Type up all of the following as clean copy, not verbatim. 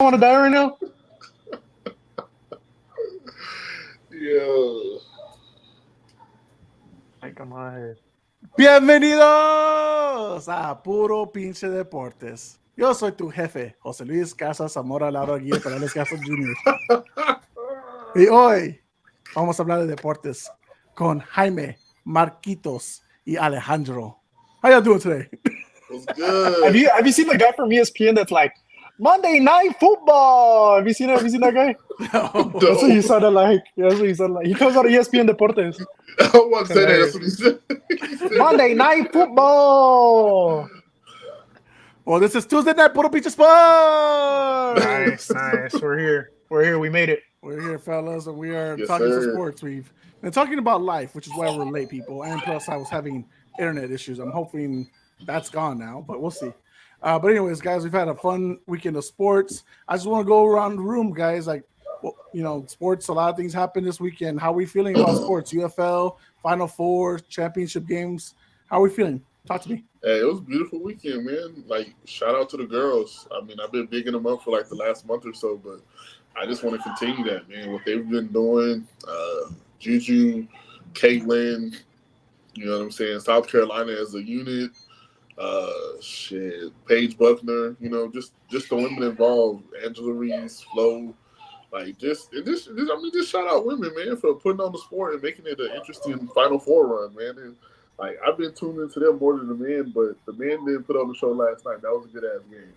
want to die right now? Yeah. Ay, come on. Bienvenidos a Puro Pinche Deportes. Yo soy tu jefe, José Luis Casas Zamora Laura Guía Perales Casas Jr. Y hoy vamos a hablar de deportes con Jaime, Marquitos y Alejandro. How y'all doing today? What's good? Have you seen the guy from ESPN that's like Monday Night Football? Have you seen that guy? No. That's what he sounded like. That's what he sounded like. He comes out of ESPN Deportes. I want to say that. That's what he said. Monday Night Football. Well, this is Tuesday Night Puro Pinche Sports. Nice. We're here. We made it. We're here, fellas, and we are Yes, talking sir. some sports. We've been talking about life, which is why we're late, people. And plus, I was having internet issues. I'm hoping that's gone now, but we'll see. But anyways, guys, we've had a fun weekend of sports. I just want to go around the room, guys. Like, well, you know, sports, a lot of things happened this weekend. How are we feeling about sports? UFL, Final Four, championship games. How are we feeling? Talk to me. Hey, it was a beautiful weekend, man. Like, shout out to the girls. I mean, I've been bigging them up for like the last month or so, but I just want to continue that, man. What they've been doing, Juju, Caitlin, you know what I'm saying? South Carolina as a unit. Paige Buckner, you know, just the women involved, Angela Reese, Flo, like just shout out women, man, for putting on the sport and making it an interesting Final Four run, man. And like I've been tuned into them more than the men, but the men didn't put on the show last night. That was a good ass game.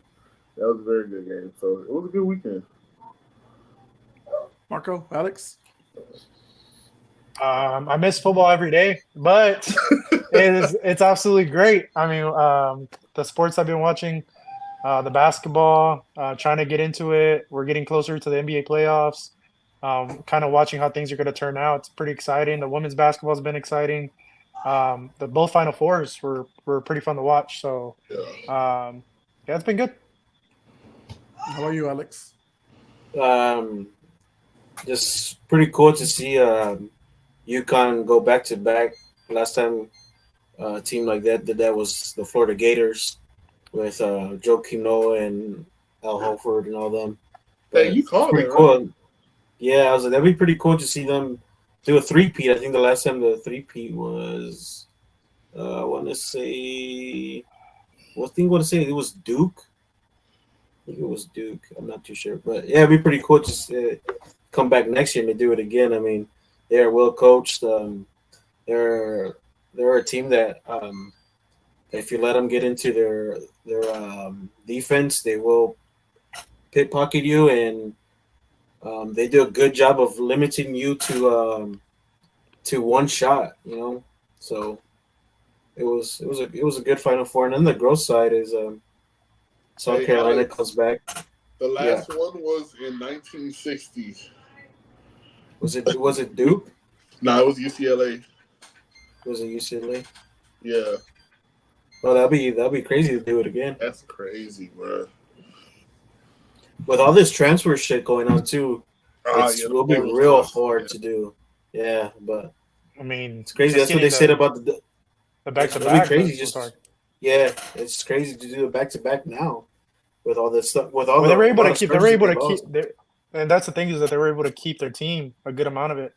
That was a very good game. So it was a good weekend. Marco, Alex? I miss football every day, but it's absolutely great. I mean, the sports I've been watching, the basketball, trying to get into it. We're getting closer to the NBA playoffs. Kind of watching how things are going to turn out. It's pretty exciting. The women's basketball has been exciting. Both Final Fours were pretty fun to watch. So, yeah, it's been good. How about you, Alex? Just pretty cool to see UConn go back to back. Last time a team like that did that was the Florida Gators with Joakim Noah and Al Horford and all them. Hey, you called pretty it, cool. right? Yeah, I was like, that'd be pretty cool to see them do a three-peat. I think the last time the three-peat was, I want to say it was Duke. I think it was Duke. I'm not too sure, but yeah, it'd be pretty cool to come back next year and to do it again. I mean, they're well coached. They're a team that if you let them get into their defense, they will pickpocket you, and they do a good job of limiting you to one shot. You know, so it was a good Final Four. And then the girls side is South Carolina Alex, comes back. The last one was in 1960. Was it Duke? No, it was UCLA. Was it UCLA? Yeah. Well, that'd be crazy to do it again. That's crazy, bro. With all this transfer shit going on too, it will be real hard to do. Yeah, but I mean, it's crazy. That's what they said about the back-to-back. Crazy, yeah, it's crazy to do a back-to-back now with all this stuff. With all they were able to keep. And that's the thing is that they were able to keep their team a good amount of it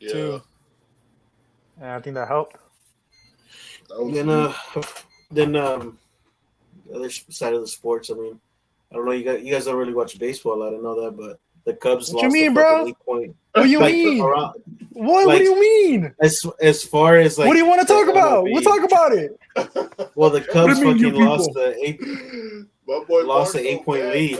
too. And I think that helped. Then the other side of the sports. I mean, I don't know. You guys don't really watch baseball. I don't know that, but the Cubs What lost. You mean, bro? 8 point. What do you mean? What do you mean? As far as like, what do you want to talk about? We'll talk about it. Well, the Cubs fucking lost the 8-point lead.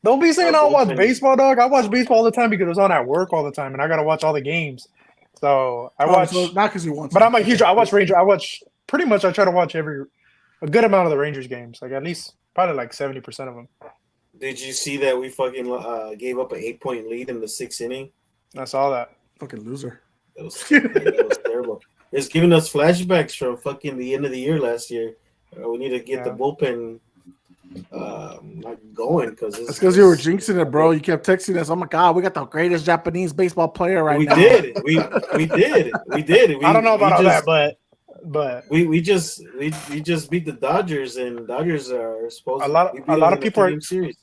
Don't be saying I don't watch baseball, dog. I watch baseball all the time because it's on at work all the time, and I gotta watch all the games. So I watch not because you want to. But I'm a huge. I watch Ranger. I watch pretty much. I try to watch a good amount of the Rangers games, like at least probably like 70% of them. Did you see that we fucking gave up an 8-point lead in the 6th inning? I saw that. Fucking loser. That was terrible. It's giving us flashbacks from fucking the end of the year last year. We need to get the bullpen going because it's because you were jinxing it, bro. You kept texting us. Oh my god, we got the greatest Japanese baseball player right now. We did. We did. I don't know about all that, but But we just beat the Dodgers, and Dodgers are supposed a to lot we a beat lot them of in a people are 3-game series.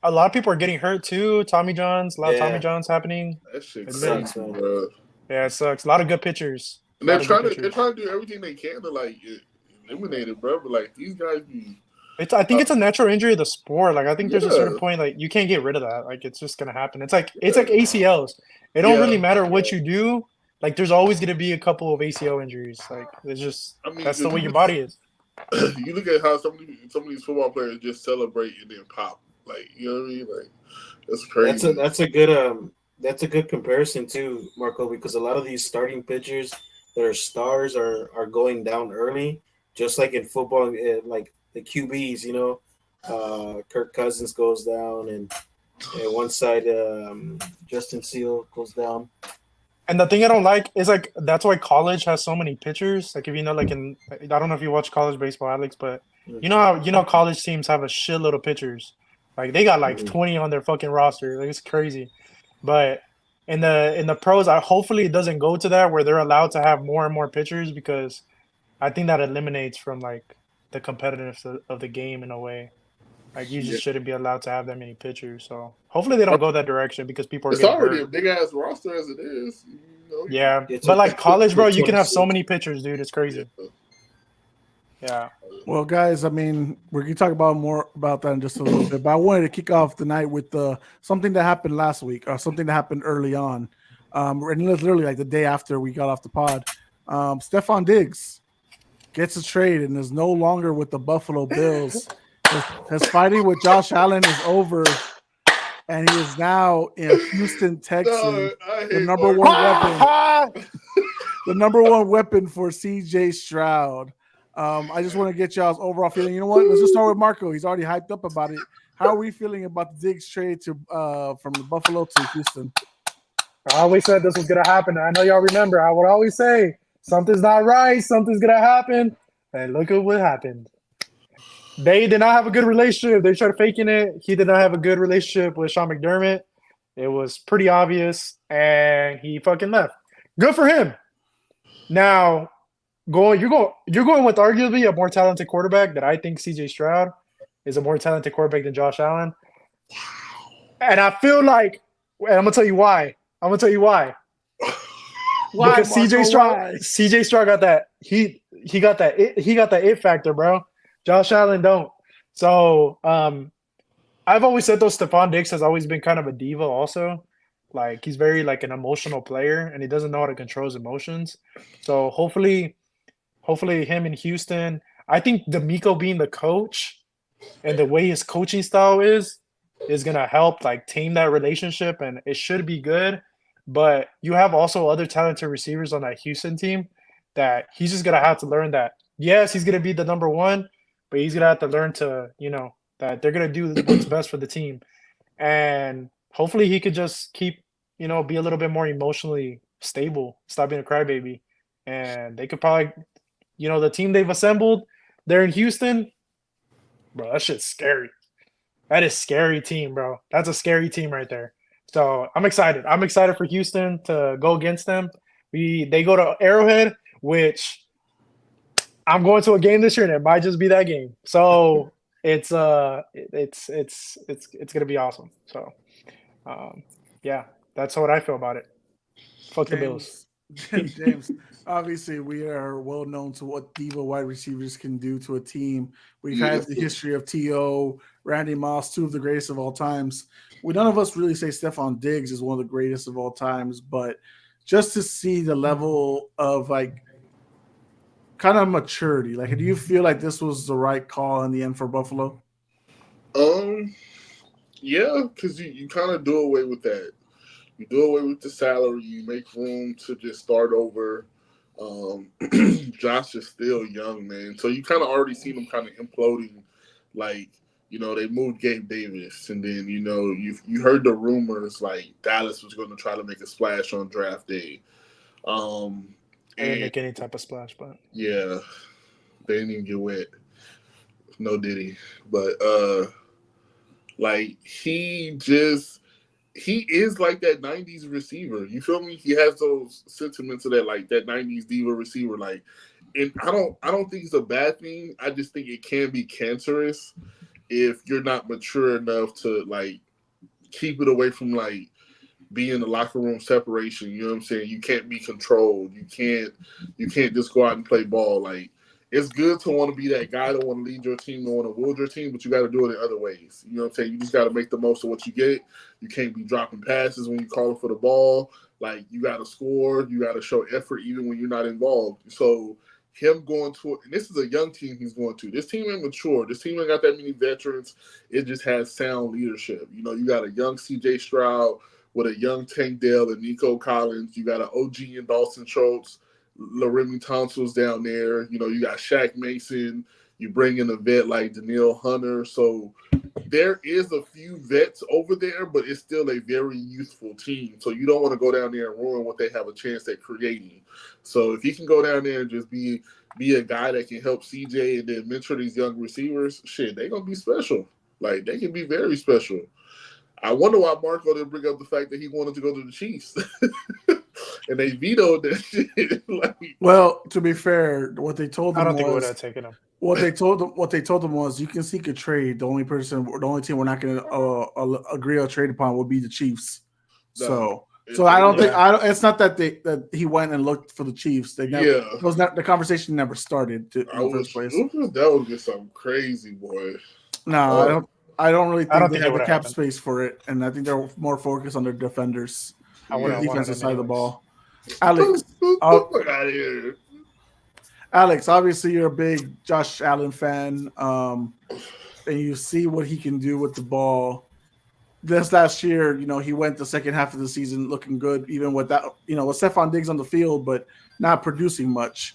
a lot of people are getting hurt too. Tommy Johns, a lot of Tommy Yeah, Johns happening. That shit It's crazy, sucks, man. bro. Yeah, it sucks. A lot of good pitchers. And A they're lot of good trying pitchers. to do everything they can to like eliminate it, bro. But like these guys be I think it's a natural injury of the sport. Like I think there's a certain Yeah. point like you can't get rid of that. Like it's just gonna happen. It's like ACLs. It don't Yeah. really matter what you do. Like there's always gonna be a couple of ACL injuries. Like it's just that's the way your body is. You look at how some of these football players just celebrate and then pop. Like you know what I mean? Like that's crazy. That's a good comparison too, Marco, because a lot of these starting pitchers that are stars are going down early, just like in football, like the QBs. Kirk Cousins goes down, and one side Justin Seal goes down. And the thing I don't like is like that's why college has so many pitchers. Like if you know, like I don't know if you watch college baseball, Alex, but you know college teams have a shitload of pitchers. Like they got like 20 on their fucking roster. Like it's crazy. But in the pros, hopefully it doesn't go to that where they're allowed to have more and more pitchers because I think that eliminates from like the competitiveness of the game in a way. Like you just shouldn't be allowed to have that many pitchers. So hopefully they don't go that direction because people are It's getting already hurt. a big ass roster as it is. Yeah, but like college, bro, you can have so many pitchers, dude. It's crazy. Yeah. Well, guys, I mean, we're going to talk about more about that in just a little bit, but I wanted to kick off the night with something that happened last week or something that happened early on. And it was literally like the day after we got off the pod. Stefon Diggs gets a trade and is no longer with the Buffalo Bills. His fighting with Josh Allen is over, and he is now in Houston, Texas. The number one weapon. The number one weapon for CJ Stroud. I just want to get y'all's overall feeling. You know what? Let's just start with Marco. He's already hyped up about it. How are we feeling about the Diggs trade to from the Buffalo to Houston? I always said this was gonna happen. I know y'all remember. I would always say something's not right, something's gonna happen, and look at what happened. They did not have a good relationship. They tried faking it. He did not have a good relationship with Sean McDermott. It was pretty obvious, and he fucking left. Good for him. Now, you're going with arguably a more talented quarterback that I think CJ Stroud is a more talented quarterback than Josh Allen. And I feel like, and I'm gonna tell you why. Why, because Marco, CJ Stroud got that he got that it factor, bro. Josh Allen don't. So I've always said though Stefon Diggs has always been kind of a diva also. Like he's very like an emotional player and he doesn't know how to control his emotions. So hopefully him in Houston. I think D'Amico being the coach and the way his coaching style is gonna help like tame that relationship and it should be good. But you have also other talented receivers on that Houston team that he's just gonna have to learn that. Yes, he's gonna be the number one, but he's gonna have to learn to, that they're gonna do what's best for the team. And hopefully he could just keep, be a little bit more emotionally stable, stop being a crybaby. And they could probably, the team they've assembled there in Houston, bro, that shit's scary. That is scary team, bro. That's a scary team right there. So I'm excited. I'm excited for Houston to go against them. They go to Arrowhead, which I'm going to a game this year, and it might just be that game. So it's gonna be awesome. So yeah, that's what I feel about it. Fuck the Bills. James, obviously we are well known to what diva wide receivers can do to a team. We've had the history of T.O., Randy Moss, two of the greatest of all times. None of us really say Stefon Diggs is one of the greatest of all times, but just to see the level of like kind of maturity, like do you feel like this was the right call in the end for Buffalo? Yeah, because you kind of do away with that. You do away with the salary. You make room to just start over. Josh is still young, man. So you kind of already seen him kind of imploding. Like, they moved Gabe Davis. And then, you heard the rumors like Dallas was going to try to make a splash on draft day. They didn't make any type of splash, but. Yeah. They didn't even get wet. No Diddy. But, he is like that 90s receiver. You feel me? He has those sentiments of that 90s diva receiver. Like, and I don't think it's a bad thing. I just think it can be cancerous if you're not mature enough to like keep it away from like be in the locker room separation. You know what I'm saying? You can't be controlled. You can't just go out and play ball. Like it's good to want to be that guy that want to lead your team and want to wield your team, but you got to do it in other ways. You know what I'm saying? You just got to make the most of what you get. You can't be dropping passes when you call for the ball. Like you got to score. You got to show effort even when you're not involved. So him going to, and this is a young team he's going to. This team ain't mature. This team ain't got that many veterans. It just has sound leadership. You know, you got a young C.J. Stroud with a young Tank Dell and Nico Collins. You got an OG and Dawson Schultz, Laremy Tonsils down there. You know, you got Shaq Mason. You bring in a vet like Daniil Hunter. So there is a few vets over there, but it's still a very youthful team. So you don't want to go down there and ruin what they have a chance at creating. So if he can go down there and just be a guy that can help CJ and then mentor these young receivers, shit, they're going to be special. Like, they can be very special. I wonder why Marco didn't bring up the fact that he wanted to go to the Chiefs. And they vetoed that shit. Like, well, to be fair, what they told I him don't think it would was have taken him. what they told them was you can seek a trade. The only team we're not going to agree on trade upon will be the Chiefs. no, So I don't think it's not that he went and looked for the Chiefs. They never, it was not, the conversation never started in the first place. That would be something crazy, boy. No, I don't really think they it have the would've cap happened. space for it, and I think they're more focused on their defenders, I the would've wanted defensive him side of the anyways. ball. Alex, Fuck out of here. Alex, obviously you're a big Josh Allen fan, and you see what he can do with the ball. This last year, you know, he went the second half of the season looking good, even with that, you know, with Stefon Diggs on the field, but not producing much.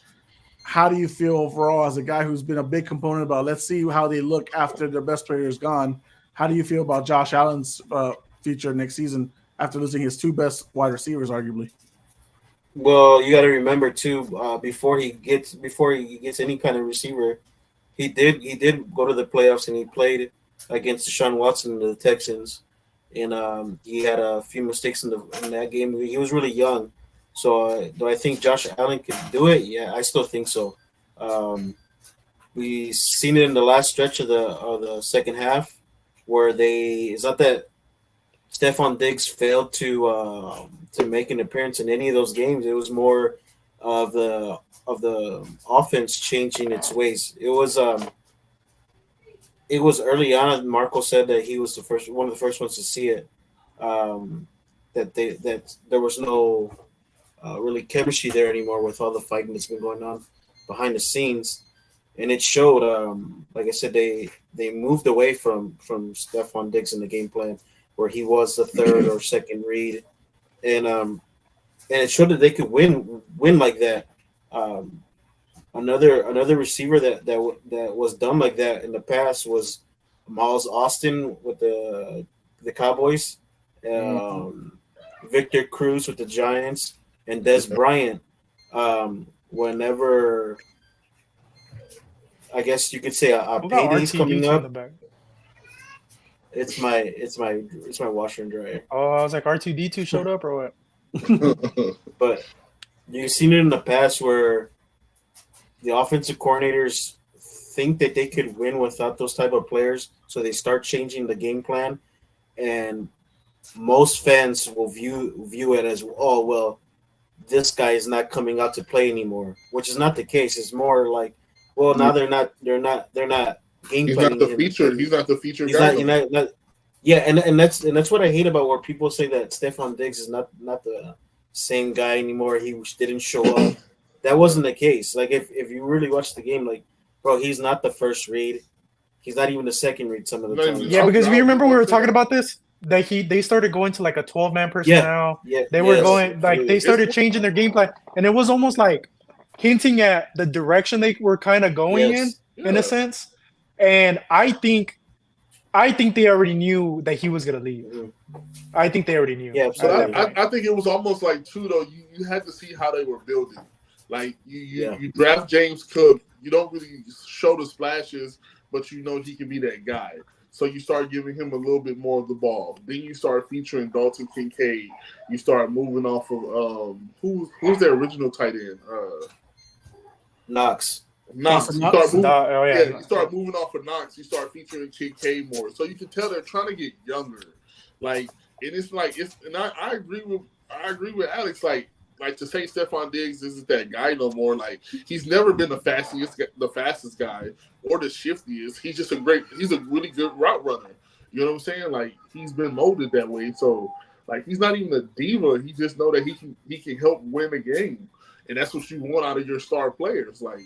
How do you feel overall as a guy who's been a big component about, let's see how they look after their best player is gone? How do you feel about Josh Allen's future next season after losing his two best wide receivers, arguably? Well, you got to remember too. Before he gets any kind of receiver, he did go to the playoffs and he played against Deshaun Watson and the Texans, and he had a few mistakes in that game. He was really young, so do I think Josh Allen can do it? Yeah, I still think so. We seen it in the last stretch of the second half where it's not that Stefon Diggs failed to make an appearance in any of those games. It was more of the offense changing its ways. It was early on. Marco said that he was one of the first ones to see it. That there was no really chemistry there anymore with all the fighting that's been going on behind the scenes, and it showed. Like I said, they moved away from Stefon Diggs in the game plan, where he was the third or second read, and it showed that they could win like that. Another receiver that was done like that in the past was Miles Austin with the Cowboys, Victor Cruz with the Giants, and Des Bryant. Whenever I guess you could say a payday's coming up. It's my washer and dryer. Oh, I was like, R2D2 showed up or what? But you've seen it in the past where the offensive coordinators think that they could win without those type of players, so they start changing the game plan, and most fans will view it as, oh well, this guy is not coming out to play anymore, which is not the case. It's more like, well, now they're not game planning. He's not the featured guy. Yeah, and that's what I hate about where people say that Stefon Diggs is not the same guy anymore. He didn't show up. That wasn't the case. Like if you really watch the game, like, bro, he's not the first read. He's not even the second read some of the time. Yeah, because if you remember we were talking about this, that they started going to like a 12-man personnel. Yeah. They were going like they started changing their game plan, and it was almost like hinting at the direction they were kind of going in a sense. And I think they already knew that he was gonna leave. Mm-hmm. I think they already knew. Yeah, so I think it was almost like too though. You had to see how they were building. Like you draft James Cook, you don't really show the splashes, but you know he can be that guy. So you start giving him a little bit more of the ball. Then you start featuring Dalton Kincaid. You start moving off of who's their original tight end? Knox. Knox. You Knox? start moving, Oh, yeah. you start moving off of Knox. You start featuring Kid K more, so you can tell they're trying to get younger. Like, and it's like and I agree with Alex. Like to say Stefon Diggs isn't that guy no more. Like, he's never been the fastest guy or the shiftiest. He's just he's a really good route runner. You know what I'm saying? Like, he's been molded that way. So, like, he's not even a diva. He just know that he can help win a game, and that's what you want out of your star players. Like,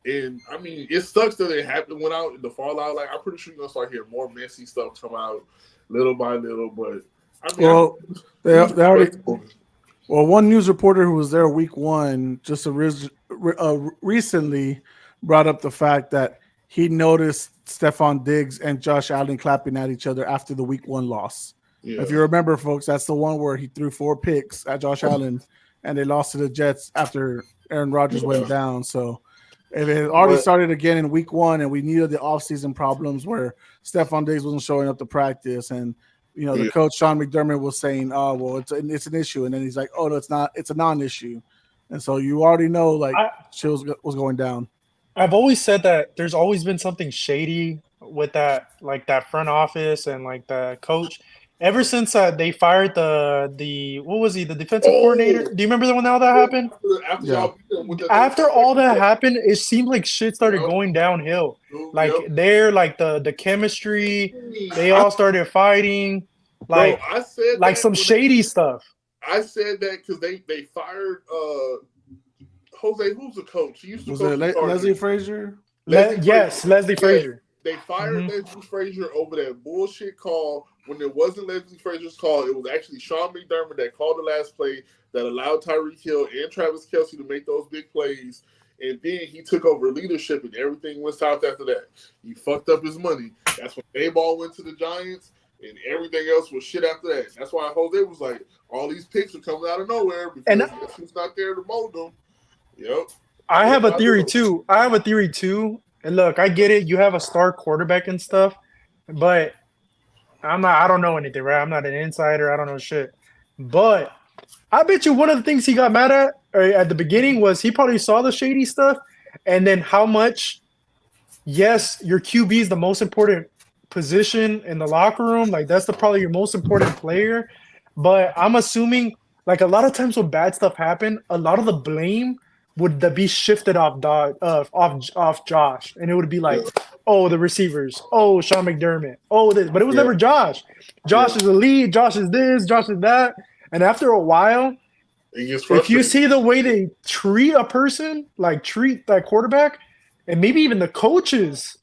and I mean, it sucks that it happened, went out the fallout. Like, I'm pretty sure you're gonna start hearing more messy stuff come out little by little. But I mean, they already. Well, one news reporter who was there week one just recently brought up the fact that he noticed Stefon Diggs and Josh Allen clapping at each other after the week one loss. Yeah. If you remember, folks, that's the one where he threw 4 picks at Josh Allen and they lost to the Jets after Aaron Rodgers went down. So if it already started again in week one and we knew the offseason problems where Stefon Diggs wasn't showing up to practice and the coach, Sean McDermott, was saying, oh, well, it's an issue. And then he's like, oh, no, it's not. It's a non-issue. And so you already know, like, shit was going down. I've always said that there's always been something shady with that, like, that front office and, like, the coach. Ever since they fired the what was he, the defensive coordinator? Do you remember when all that happened? After all that happened, it seemed like shit started going downhill. Like, the chemistry, they all started fighting. Like, I said like some shady stuff. I said that because they fired Jose. Who's the coach? He used to coach Leslie Frazier. Leslie Frazier. They fired Leslie Frazier over that bullshit call. When it wasn't Leslie Frazier's call, it was actually Sean McDermott that called the last play that allowed Tyreek Hill and Travis Kelce to make those big plays. And then he took over leadership and everything went south after that. He fucked up his money. That's when A-Ball went to the Giants and everything else was shit after that. That's why Jose was like, all these picks are coming out of nowhere because who's not there to mold them. Yep. I have a theory too. And look, I get it. You have a star quarterback and stuff, but I don't know anything, right? I'm not an insider. I don't know shit. But I bet you one of the things he got mad at the beginning was he probably saw the shady stuff and then how much, yes, your QB is the most important position in the locker room. Like, that's probably your most important player. But I'm assuming, like, a lot of times when bad stuff happen, a lot of the blame would be shifted off Josh. And it would be like, oh, the receivers. Oh, Sean McDermott. Oh, this. But it was never Josh. Josh is the lead. Josh is this. Josh is that. And after a while, if you see the way they treat a person, like treat that quarterback, and maybe even the coaches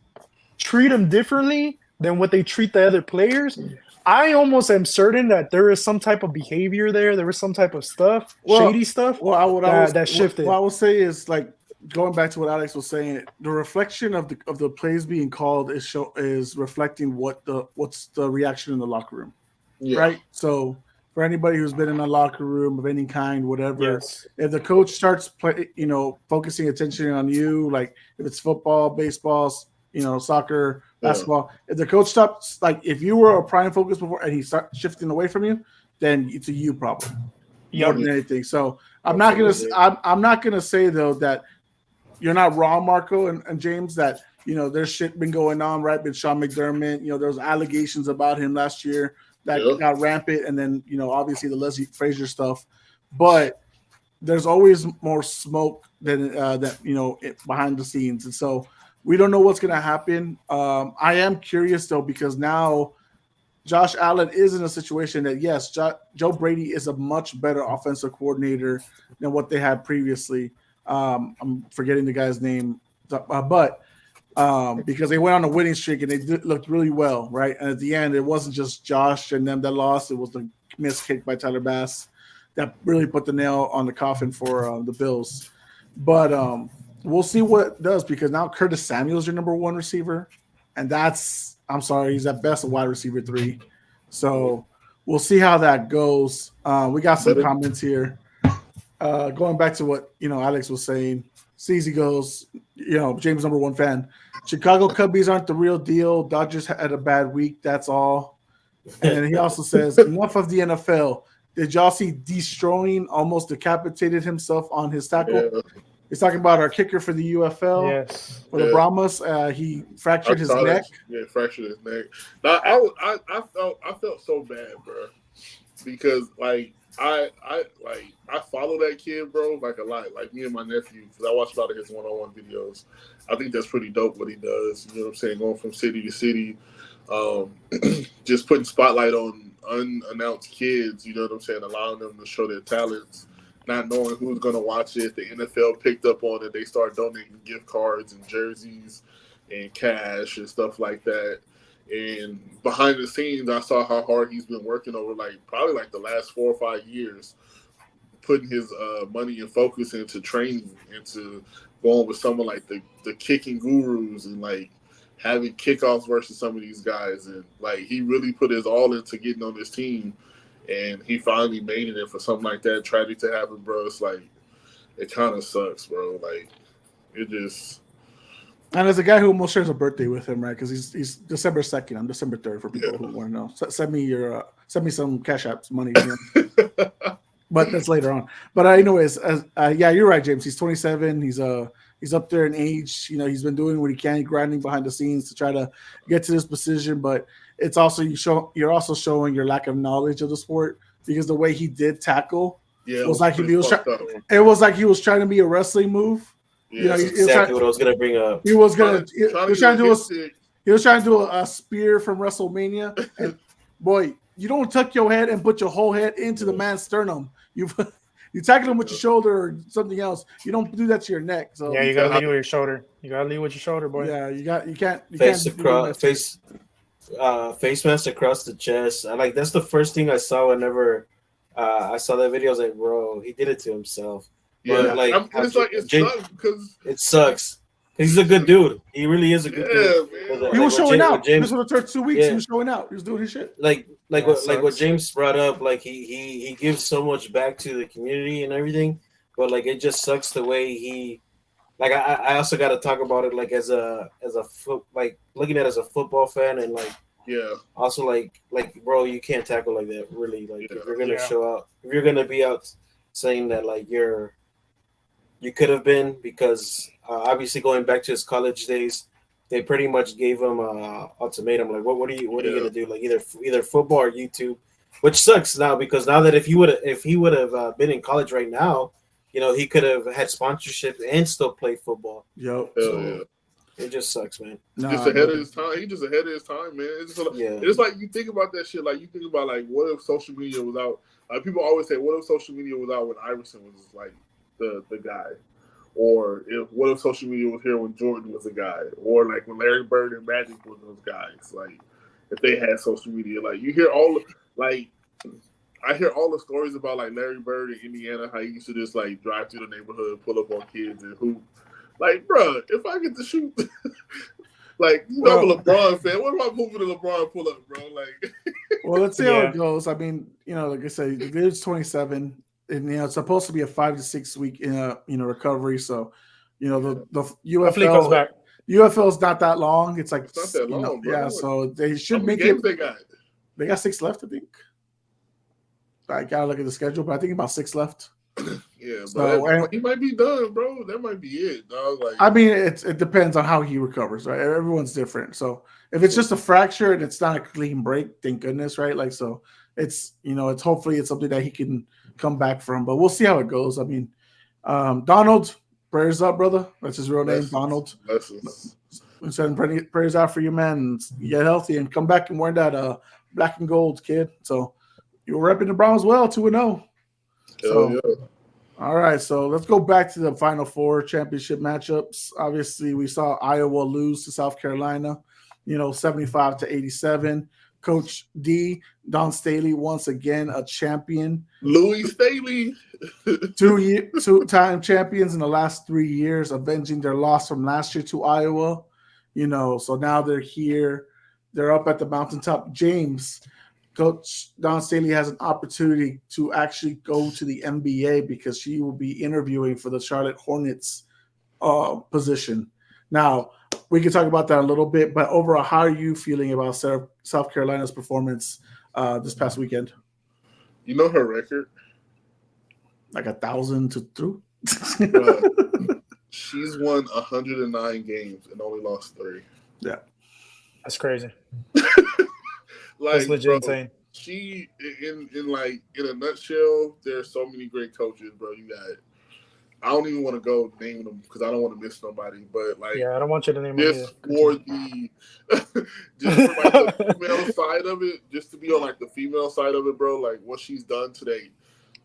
treat them differently than what they treat the other players, I almost am certain that there is some type of behavior there. There was some type of stuff, shady stuff that shifted. What I will say is, like, going back to what Alex was saying, the reflection of the plays being called is reflecting what's the reaction in the locker room, right? So for anybody who's been in a locker room of any kind, whatever, if the coach starts focusing attention on you, like if it's football, baseball, soccer, basketball, if the coach stops, like if you were a prime focus before and he starts shifting away from you, then it's a you problem more than anything. So I'm not gonna say though that you're not wrong, Marco and James, that there's shit been going on, right? With Sean McDermott, there was allegations about him last year that got rampant, and then obviously the Leslie Frazier stuff, but there's always more smoke than behind the scenes, and so we don't know what's going to happen. I am curious though, because now Josh Allen is in a situation that yes, Joe Brady is a much better offensive coordinator than what they had previously. I'm forgetting the guy's name, but because they went on a winning streak and they looked really well, right? And at the end, it wasn't just Josh and them that lost. It was the missed kick by Tyler Bass that really put the nail on the coffin for the Bills. But we'll see what it does, because now Curtis Samuel is your number one receiver. And he's at best a wide receiver 3. So we'll see how that goes. We got some comments here. Going back to what Alex was saying, CZ goes, James number 1 fan. Chicago Cubbies aren't the real deal. Dodgers had a bad week. That's all. And then he also says, enough of the NFL. Did y'all see Destroying almost decapitated himself on his tackle? He's talking about our kicker for the UFL. Yes. For the Brahmas. He fractured his neck. Yeah, fractured his neck. Now, I felt so bad, bro, because like I follow that kid, bro, like a lot. Like me and my nephew, because I watch a lot of his one-on-one videos. I think that's pretty dope what he does. You know what I'm saying? Going from city to city, just putting spotlight on unannounced kids. You know what I'm saying? Allowing them to show their talents, not knowing who's going to watch it. The NFL picked up on it. They start donating gift cards and jerseys and cash and stuff like that. And behind the scenes, I saw how hard he's been working over probably the last 4 or 5 years, putting his money and focus into training, into going with someone like the kicking gurus and like having kickoffs versus some of these guys. And like he really put his all into getting on this team, and he finally made it. And for something like that tragic to happen, bro, it's like it kind of sucks, bro. Like it just. And there's a guy who almost shares a birthday with him, right? Because he's December 2nd. I'm December 3rd for people who want to know. Send me some Cash Apps money. But that's later on. But anyways, yeah, you're right, James. He's 27. He's up there in age. You know, he's been doing what he can, grinding behind the scenes to try to get to this position. But it's also you're also showing your lack of knowledge of the sport, because the way he did tackle was like it was like he was trying to be a wrestling move. Yeah, you know, that's exactly what I was gonna bring up. He was trying to do a spear from WrestleMania, and boy, you don't tuck your head and put your whole head into the man's sternum. You tackle him with your shoulder or something else. You don't do that to your neck. So yeah, you gotta lead with your shoulder. You gotta lead with your shoulder, boy. Yeah, you can't face mask across the chest. That's the first thing I saw whenever I saw that video. I was like, bro, he did it to himself. Yeah, but it sucks. He's a good dude. He really is a good dude. Man. He was showing out. This was the first 2 weeks. He was showing out. He was doing his shit. What James brought up. Like he gives so much back to the community and everything. But like it just sucks the way he. Like I also got to talk about it like as a looking at it as a football fan, and like also like bro, you can't tackle like that really. Like if you're gonna show out, if you're gonna be out saying that like you could have been, because obviously going back to his college days, they pretty much gave him a ultimatum. Like, what are you gonna do? Like either football or YouTube, which sucks now, because now that if he would have been in college right now, you know, he could have had sponsorship and still played football. Yep. It just sucks, man. Just ahead of his time. He just ahead of his time, man. It's like you think about that shit. Like you think about like, what if social media was out? People always say, what if social media was out when Iverson was like the guy? Or what if social media was here when Jordan was a guy? Or like when Larry Bird and Magic were those guys? Like if they had social media, like you hear I hear all the stories about like Larry Bird in Indiana, how he used to just like drive through the neighborhood, pull up on kids and hoop. Like, bro, if I get to shoot, like, you know, I'm a LeBron fan. What if I'm moving to LeBron pull up, bro? Like, well, let's see how it goes. I mean, you know, like I said, the dude's 27, and you know, it's supposed to be a 5 to 6 week recovery. So, you know, the UFL is not that long. It's like it's not that long, bro. Yeah. So they should how make many it. games They got 6 left, I think. I gotta look at the schedule, but I think about 6 left. Yeah, but he might be done, bro. That might be it, dog. Like, I mean, it depends on how he recovers, right? Everyone's different. So if it's just a fracture and it's not a clean break, thank goodness, right? Like, so it's, you know, it's hopefully it's something that he can come back from, but we'll see how it goes. I mean, Donald, prayers up, brother. That's his real name, Donald. We send prayers out for you, man. And get healthy and come back and wear that black and gold, kid. So you're repping the Browns well, 2-0. So, all right, so let's go back to the Final Four championship matchups. Obviously, we saw Iowa lose to South Carolina, 75-87. Coach D, Don Staley, once again a champion. Louis Staley, 2-time champions in the last 3 years, avenging their loss from last year to Iowa. So now they're here. They're up at the mountaintop. James, Coach Don Staley has an opportunity to actually go to the NBA because she will be interviewing for the Charlotte Hornets position. Now, we can talk about that a little bit, but overall, how are you feeling about South Carolina's performance this past weekend? You know her record? Like 1,000 to 2? She's won 109 games and only lost 3. Yeah. That's crazy. Like, That's legit bro, insane. she in a nutshell, there's so many great coaches, bro. You got. I don't even want to go name them because I don't want to miss nobody. But like, Yeah, I don't want you to name them either. just for the, just for like the female side of it, just to be on like the female side of it, bro. Like what she's done today,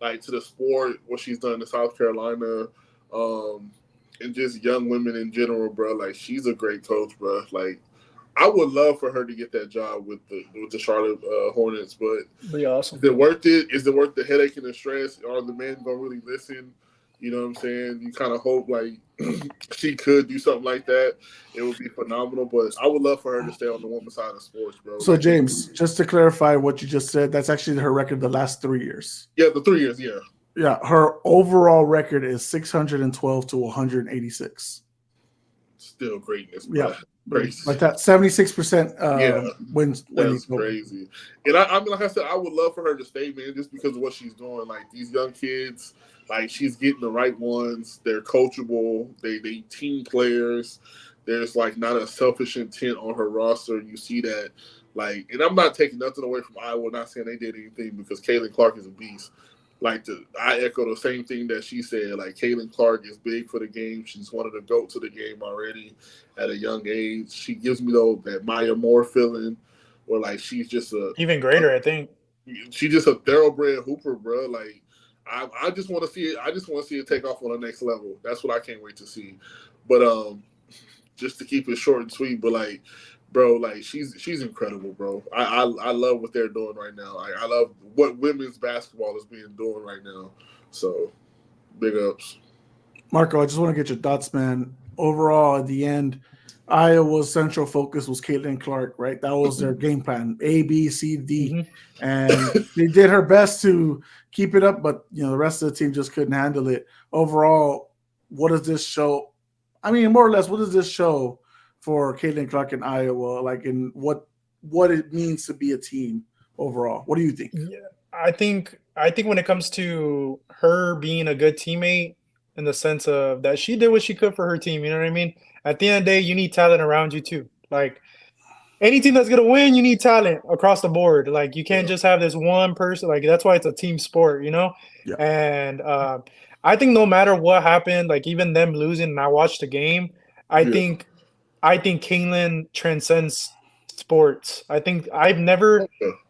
like to the sport, what she's done to South Carolina, and just young women in general, bro. Like she's a great coach, bro. Like I would love for her to get that job with the Charlotte Hornets, but Be awesome. is it worth it? Is it worth the headache and the stress? Are the men gonna really listen? You know what I'm saying? You kind of hope like she could do something like that. It would be phenomenal. But I would love for her to stay on the women's side of sports, bro. So like, James, just to clarify what you just said, that's actually her record the last 3 years. Yeah, the 3 years, yeah. Yeah, her overall record is 612 to 186. Still greatness, bro. Yeah, Crazy. like that 76% wins. That's crazy. And I mean, like I said, I would love for her to stay, man, just because of what she's doing. Like these young kids, like she's getting the right ones. They're coachable. They team players. There's like not a selfish intent on her roster. You see that, like, and I'm not taking nothing away from Iowa. Not saying they did anything because Caitlin Clark is a beast. Like I echo the same thing that she said. Like Caitlin Clark is big for the game. She's wanted to go to the game already at a young age. She gives me that Maya Moore feeling, where like she's just even greater. I think she's just a thoroughbred hooper, bro. Like I just want to see it. I just want to see it take off on the next level. That's what I can't wait to see. But just to keep it short and sweet, but like. Bro, like she's incredible, bro. I love what they're doing right now. I love what women's basketball is being doing right now. So, big ups. Marco, I just want to get your thoughts, man. Overall, at the end, Iowa's central focus was Caitlin Clark, right? That was their game plan, A, B, C, D. And they did her best to keep it up, but the rest of the team just couldn't handle it. Overall, what does this show? I mean, more or less, what does this show for Caitlin Clark in Iowa, like in what it means to be a team overall? What do you think? Yeah, I think when it comes to her being a good teammate, in the sense of that she did what she could for her team, you know what I mean? At the end of the day, you need talent around you too. Like any team that's gonna win, you need talent across the board. Like you can't just have this one person. Like that's why it's a team sport, you know? Yeah. And I think no matter what happened, like even them losing and I watched the game, I think Caitlin transcends sports. I think I've never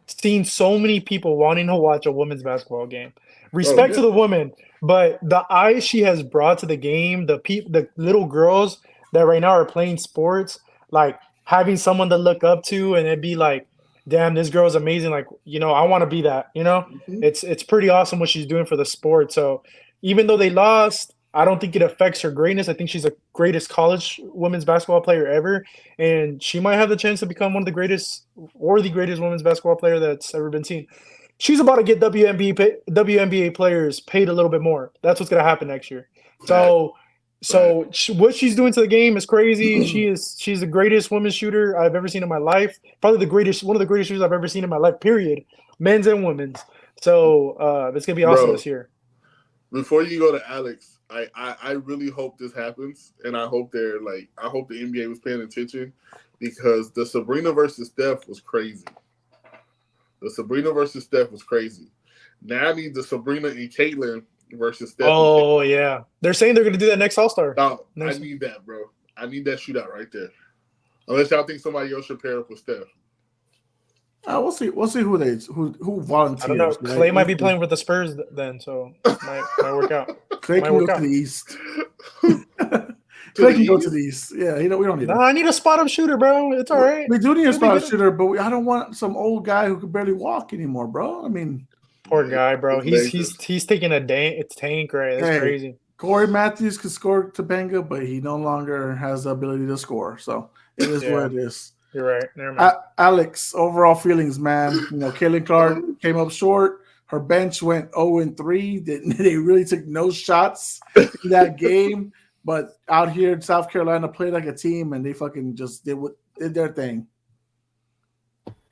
seen so many people wanting to watch a women's basketball game. Respect to the women, but the eyes she has brought to the game, the little girls that right now are playing sports, like having someone to look up to and it'd be like, damn, this girl is amazing. Like, I want to be that, It's pretty awesome what she's doing for the sport. So even though they lost, I don't think it affects her greatness. I think she's the greatest college women's basketball player ever, and she might have the chance to become one of the greatest or the greatest women's basketball player that's ever been seen. She's about to get WNBA players paid a little bit more. That's what's going to happen next year. So what she's doing to the game is crazy. She's the greatest women's shooter I've ever seen in my life. Probably one of the greatest shooters I've ever seen in my life, period. Men's and women's. So it's going to be awesome this year. Before you go to Alex, I really hope this happens, and I hope the NBA was paying attention because the Sabrina versus Steph was crazy. Now I need the Sabrina and Caitlin versus Steph. Oh yeah, they're saying they're going to do that next All-Star. No, I need that, bro. I need that shootout right there. Unless y'all think somebody else should pair up with Steph. We'll see who volunteers. I don't know. Right? Clay might be playing with the Spurs then, so might work out. Clay can go to the East. Clay can go to the East. Yeah, we don't need. I need a spot-up shooter, bro. It's all right. We do need a spot-up shooter, but I don't want some old guy who can barely walk anymore, bro. I mean, poor guy, bro. He's taking a tank, right? That's crazy. Corey Matthews could score Topanga, but he no longer has the ability to score. So it is what it is. You're right. Never mind. Alex, overall feelings, man. Caitlin Clark came up short. Her bench went 0-3. They really took no shots in that game. But out here in South Carolina, played like a team, and they fucking just did their thing.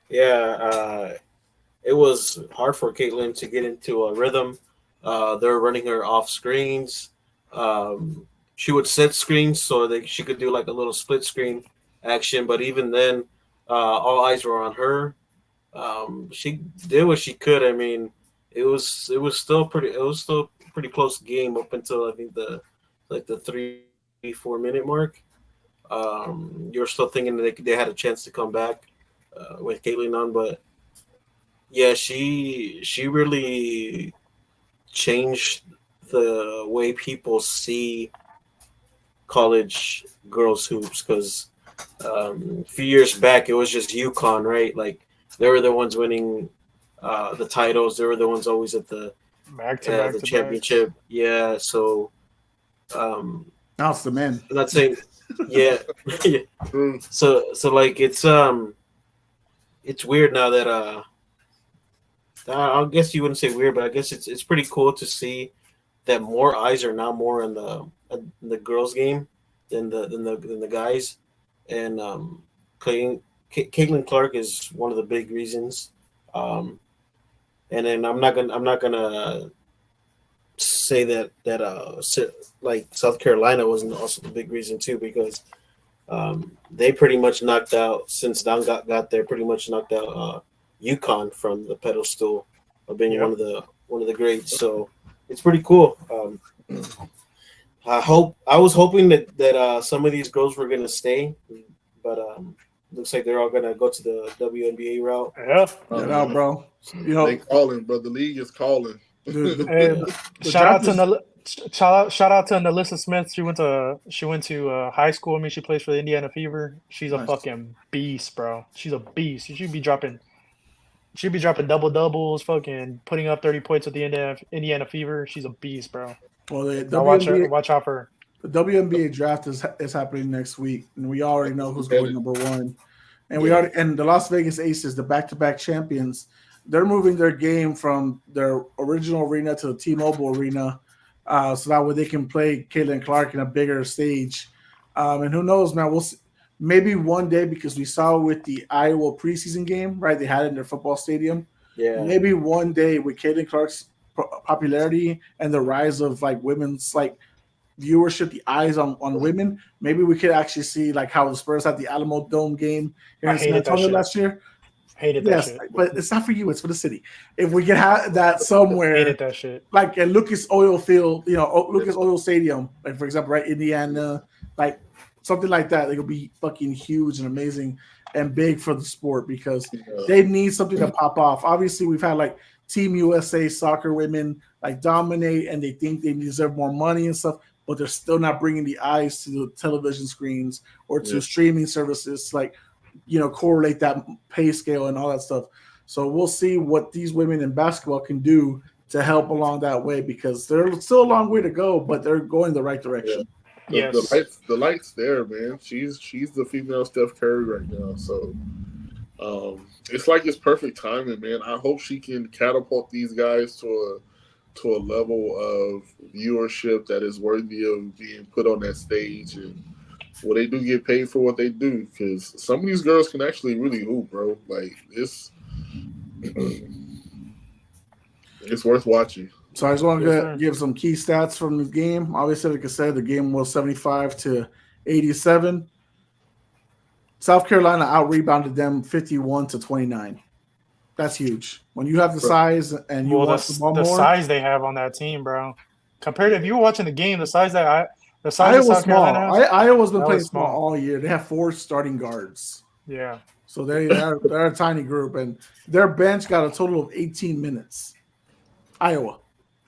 Yeah, it was hard for Caitlin to get into a rhythm. They're running her off screens. she would set screens so that she could do like a little split screen action. But even then, all eyes were on her. She did what she could. I mean, it was still a pretty close game up until I think the 3-4 minute mark. You're still thinking that they had a chance to come back with Caitlin on, but yeah, she really changed the way people see college girls hoops because a few years back it was just UConn, right? Like they were the ones winning the titles. They were the ones always at the Back to back the to championship. Yeah, so um, Now it's the men. I'm not saying yeah. True. So like it's weird now that I guess you wouldn't say weird, but I guess it's pretty cool to see that more eyes are now more in the girls game than the guys, and Caitlin Clark is one of the big reasons. And then I'm not gonna say that like South Carolina wasn't also the big reason too because they pretty much knocked out since Don got there. Pretty much knocked out UConn from the pedestal of being Yep. one of the greats. So it's pretty cool. I was hoping that some of these girls were gonna stay, but looks like they're all gonna go to the WNBA route. Yeah. Get out, bro. You know, They calling, bro. The league is calling. And The shout out draft to shout out to Nalissa Smith. She went to high school. I mean, she plays for the Indiana Fever. She's a Nice. fucking beast, bro. She's a beast. She'd be dropping double doubles, fucking putting up 30 points with the Indiana Fever. She's a beast, bro. well, the Now watch WNBA, out for her. the WNBA draft is happening next week, and we already know who's going number one. And we already and the Las Vegas Aces, the back-to-back champions, they're moving their game from their original arena to the T-Mobile Arena, so that way they can play Caitlin Clark in a bigger stage. And who knows, man? We'll see. Maybe one day, because we saw with the Iowa preseason game, right? They had it in their football stadium. Yeah, Maybe one day with Caitlin Clark's popularity and the rise of like women's like viewership, the eyes on women, maybe we could actually see like how the Spurs had the Alamo Dome game here I in San hated that Antonio shit. last year. Hated that Yes, shit. but it's not for you; it's for the city. If we can have that somewhere, Hated that shit. like at Lucas Oil Field, Lucas Oil Stadium, like for example, right, Indiana, like something like that, it could be fucking huge and amazing and big for the sport because they need something to pop off. Obviously, we've had like Team USA soccer women like dominate, and they think they deserve more money and stuff, but they're still not bringing the eyes to the television screens or to streaming services, like correlate that pay scale and all that stuff. So we'll see what these women in basketball can do to help along that way because there's still a long way to go, but they're going the right direction. Yes. The light's there, man. She's the female Steph Curry right now. So it's like it's perfect timing, man. I hope she can catapult these guys to a level of viewership that is worthy of being put on that stage, and they do get paid for what they do. Because some of these girls can actually really hoop, bro. Like it's worth watching. So I just want to give some key stats from the game. Obviously, like I said, the game was 75-87. South Carolina out-rebounded them 51-29. That's huge. When you have the size and you watch the ball the more. size they have on that team, bro. Compared to if you were watching the game, the size Iowa's South small. Carolina has, Iowa's been that playing was small small. all year. They have 4 starting guards. yeah. So they're a tiny group, and their bench got a total of 18 minutes. Iowa,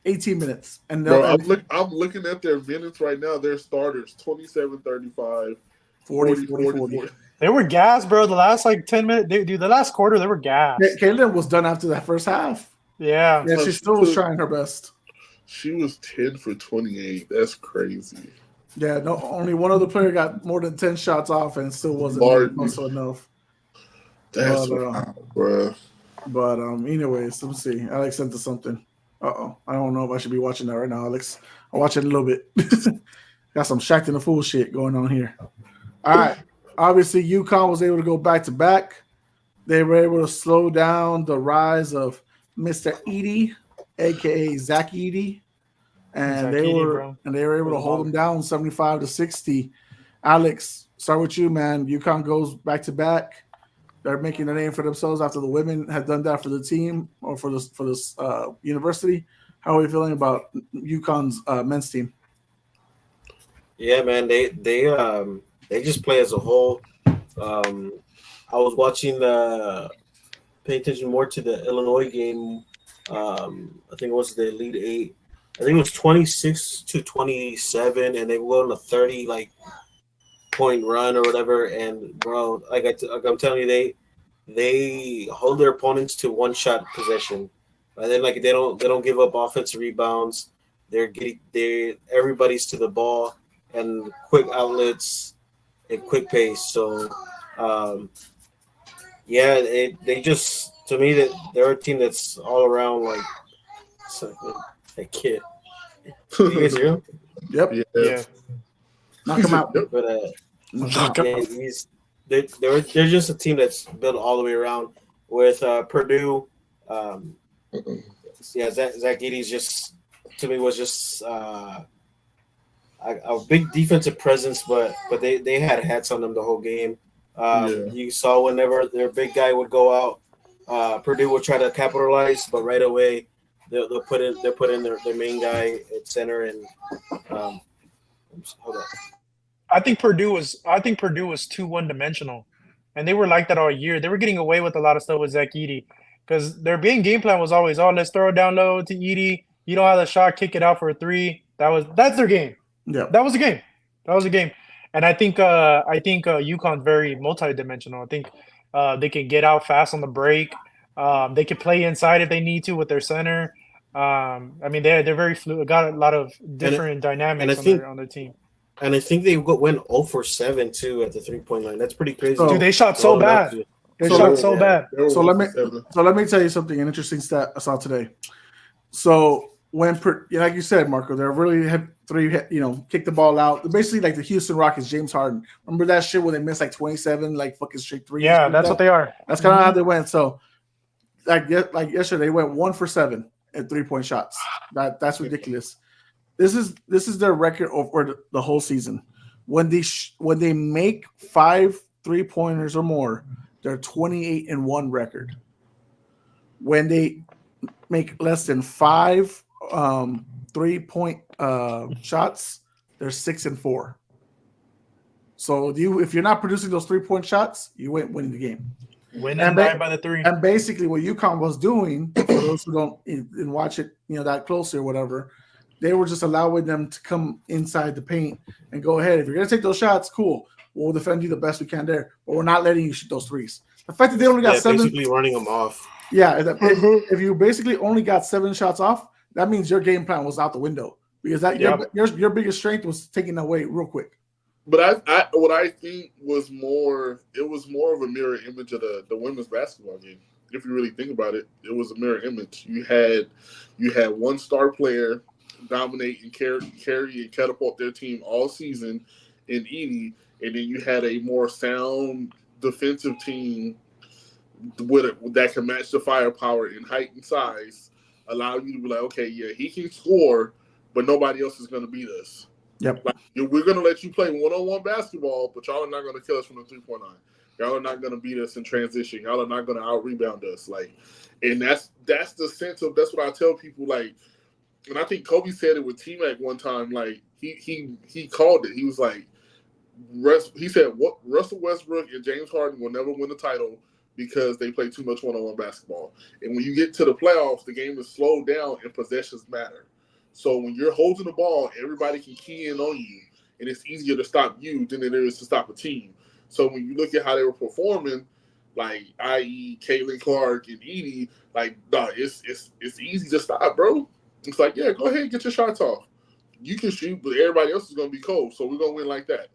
18 minutes. And Bro, I'm looking at their minutes right now. Their starters 27-35, 40. They were gassed, bro. The last 10 minutes, dude, the last quarter, they were gassed. Caitlin was done after that first half. Yeah. Yeah, she still was trying her best. She was 10 for 28. That's crazy. Yeah, no, only one other player got more than 10 shots off and still wasn't also enough. That's wow, bro. But anyways, let's see. Alex sent us something. I don't know if I should be watching that right now, Alex. I'll watch it in a little bit. Got some Shaqtin' the Fool shit going on here. All right. Obviously, UConn was able to go back-to-back. They were able to slow down the rise of Mr. Edey, a.k.a. Zach Edey. and they Zakiri, were bro. able to Was hold balling. them down 75-60. Alex, start with you, man. UConn goes back to back. They're making a name for themselves after the women have done that for the team or for this university. How are you feeling about UConn's men's team? Yeah, man, they just play as a whole. I was watching pay attention more to the Illinois game. I think it was the Elite Eight. I think it was 26-27, and they won a 30 point run or whatever. And bro, I'm telling you, they hold their opponents to one shot possession, and then they don't give up offensive rebounds. They everybody's to the ball and quick outlets and quick pace. So, um, yeah, they just to me that they're a team that's all around a kid. You guys hear him? Yep. Yeah. Yeah. Knock him out. Yep. But Knock yeah, out. they're just a team that's built all the way around with Purdue. Yeah, Zach Edey's just to me was just a big defensive presence, but they had hats on them the whole game. You saw whenever their big guy would go out, Purdue would try to capitalize, but right away they'll put in their main guy at center and hold on. I think Purdue was too one dimensional, and they were like that all year. They were getting away with a lot of stuff with Zach Edey because their main game plan was always, let's throw it down low to Edey. You don't have the shot, kick it out for a three. That's their game. Yeah, that was the game. That was the game. And I think UConn's very multidimensional. I think they can get out fast on the break. They can play inside if they need to with their center. I mean, they're very fluid. Got a lot of different dynamics on their team. And I think they went 0 for 7 too at the 3-point line. That's pretty crazy. Dude, they shot so bad. They shot so bad. So let me tell you something. An interesting stat I saw today. So like you said, Marco, they're really kick the ball out. They're basically like the Houston Rockets, James Harden. Remember that shit when they missed like 27, like fucking straight threes? Yeah, that's what they are. That's kind of how they went. So like yesterday, they went 1 for 7 at 3-point shots. That's ridiculous. This is their record over the whole season. When they make 5 3-pointers or more, they're 28-1 record. When they make less than 5 3-point shots, they're 6-4. So if you're not producing those 3-point shots, you ain't winning the game. Winning by the 3. And basically, what UConn was doing, for those who don't and watch it, that closely or whatever, they were just allowing them to come inside the paint and go ahead. If you're gonna take those shots, cool. We'll defend you the best we can there, but we're not letting you shoot those threes. The fact that they only got 7, basically running them off. Yeah, if you basically only got 7 shots off, that means your game plan was out the window because your biggest strength was taken away real quick. But what I think was more of a mirror image of the women's basketball game. If you really think about it, it was a mirror image. You had one star player dominate and carry and catapult their team all season in Edey, and then you had a more sound defensive team that can match the firepower in height and size, allow you to be like, okay, yeah, he can score, but nobody else is going to beat us. Yep. Like, we're going to let you play one-on-one basketball, but y'all are not going to kill us from the 3-point line. Y'all are not going to beat us in transition. Y'all are not going to out-rebound us. And that's the sense of, that's what I tell people, and I think Kobe said it with T-Mac one time, he called it. He was like, he said, Russell Westbrook and James Harden will never win the title because they play too much one-on-one basketball. And when you get to the playoffs, the game is slowed down and possessions matter. So when you're holding the ball, everybody can key in on you, and it's easier to stop you than it is to stop a team. So when you look at how they were performing, i.e. Caitlin Clark and Edey, it's easy to stop, bro. It's like, yeah, go ahead and get your shots off. You can shoot, but everybody else is going to be cold, so we're going to win like that.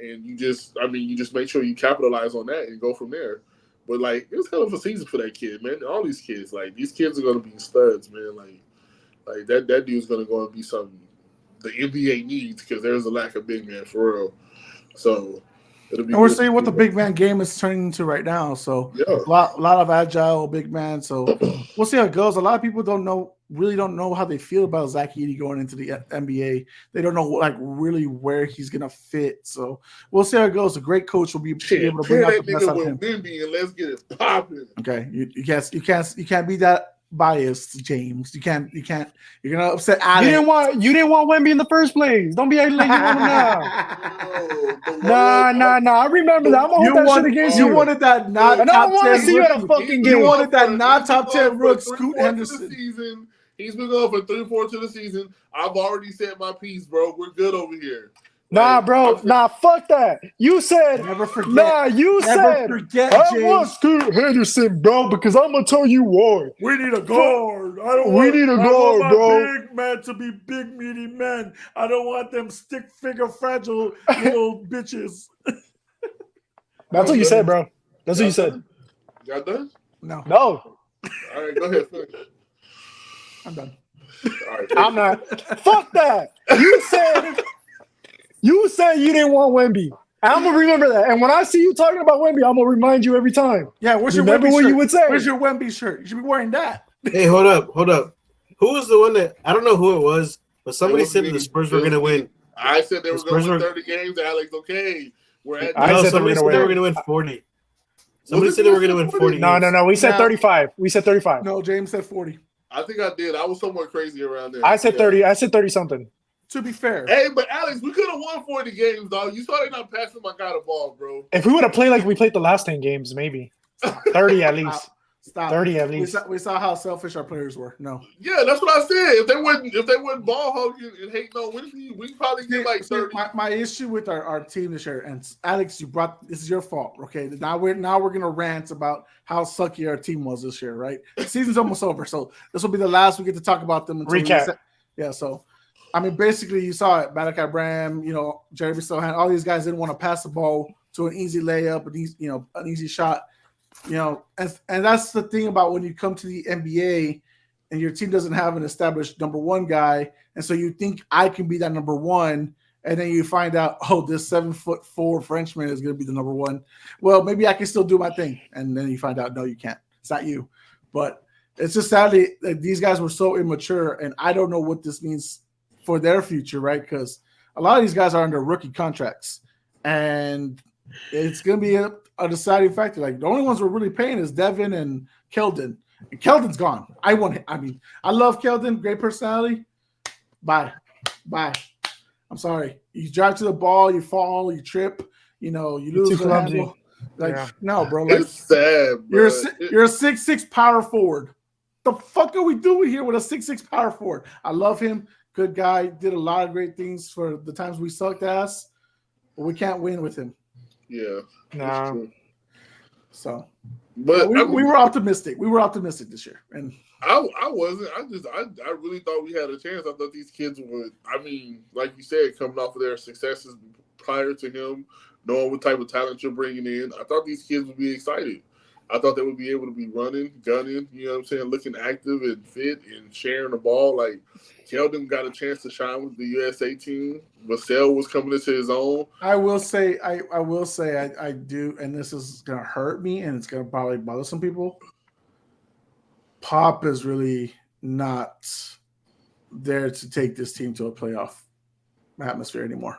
And you just make sure you capitalize on that and go from there. But, it was hell of a season for that kid, man. All these kids, these kids are going to be studs, man. That dude's going to go and be something the NBA needs because there's a lack of big man for real. So, And we're seeing what the big man game is turning into right now. So a lot of agile big man. So we'll see how it goes. A lot of people really don't know how they feel about Zach Edey going into the NBA. They don't know really where he's gonna fit. So we'll see how it goes. A great coach will be able to bring out the best out of him. And let's get it popping. Okay, you can't be that biased, James. You can't. You're gonna upset Alex. You didn't want Wemby in the first place. Don't be acting like you want him now. Nah. I remember that. I'm gonna hold that shit against you. You wanted that not and top 10. I don't want to see you at a fucking game. You wanted that not top 10 rook, Scoot Henderson. He's been going for 3-4 to the season. I've already said my piece, bro. We're good over here. Nah, bro. Nah, fuck that. You said. Never forget. Nah, you said. I want Scoot Henderson, bro, because I'm gonna tell you why. We need a guard. We need a guard, bro. Big men to be big, meaty men. I don't want them stick figure fragile little bitches. That's what you said, bro. That's what you said. Y'all done? No. All right, go ahead. Finish. I'm done. All right, I'm not. Fuck that. You said you didn't want Wemby. I'm gonna remember that. And when I see you talking about Wemby, I'm gonna remind you every time. Yeah, where's your Remember Wemby what shirt? you would say. Where's your Wemby shirt? You should be wearing that. Hey, hold up. Who was the one that I don't know who it was, but somebody said that the Spurs were gonna win. I said they were gonna win 30 games, Alex. Okay. Somebody said they were gonna win 40. Somebody said they were gonna win 40. No. We said 35. We said 35. No, James said 40. I think I did. I was somewhere crazy around there. I said 30. I said 30 something. To be fair. Hey, but Alex, we could have won 40 games, dog. You saw they not passing my guy the ball, bro. If we would have played like we played the last 10 games, maybe 30 at least. Stop. 30 at least. We saw how selfish our players were. No. Yeah, that's what I said. If they wouldn't ball hogging and hating on Winfrey, we probably get like 30. My issue with our team this year, and Alex, this is your fault. Okay, now we're gonna rant about how sucky our team was this year. Right, the season's almost over, so this will be the last we get to talk about them. Recap. So. I mean, basically, you saw it. Malachi Branham, Jeremy Sohan, all these guys didn't want to pass the ball to an easy layup, an easy shot. And that's the thing about when you come to the NBA and your team doesn't have an established number one guy, and so you think I can be that number one, and then you find out, this 7'4" Frenchman is going to be the number one. Well, maybe I can still do my thing, and then you find out, no, you can't. It's not you. But it's just sadly that these guys were so immature, and I don't know what this means for their future, right? Because a lot of these guys are under rookie contracts, and it's going to be a deciding factor. Like the only ones we're really paying is Devin and Keldon. And Keldon's gone. I love Keldon, great personality. Bye. I'm sorry. You drive to the ball, you fall, you trip, you lose the handle. No, bro. Like, it's sad, bro. You're a 6'6" power forward. The fuck are we doing here with a 6'6" power forward? I love him. Good guy, did a lot of great things for the times we sucked ass, but we can't win with him. Yeah, no. So, but we were optimistic. We were optimistic this year, and I wasn't. I really thought we had a chance. I thought these kids would. I mean, like you said, coming off of their successes prior to him, knowing what type of talent you're bringing in, I thought these kids would be excited. I thought they would be able to be running, gunning, looking active and fit and sharing the ball. Like, Keldon got a chance to shine with the USA team. Vassell was coming into his own. I will say, I do, and this is going to hurt me, and it's going to probably bother some people. Pop is really not there to take this team to a playoff atmosphere anymore.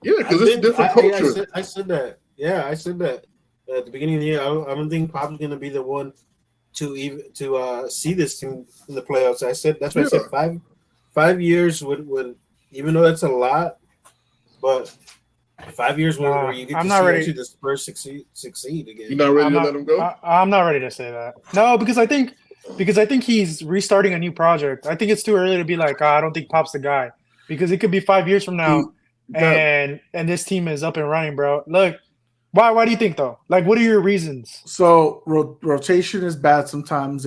Yeah, because it's a different culture. I said that. Yeah, I said that. At the beginning of the year, I don't think Pop's going to be the one to see this team in the playoffs. I said that's what I said. 5 years would even though that's a lot, but 5 years where you get to see the Spurs succeed again. You're not ready to let him go? I'm not ready to say that. No, because I think he's restarting a new project. I think it's too early to be like, I don't think Pop's the guy, because it could be 5 years from now, and this team is up and running, bro. Look. Why do you think though? Like, what are your reasons? So rotation is bad sometimes.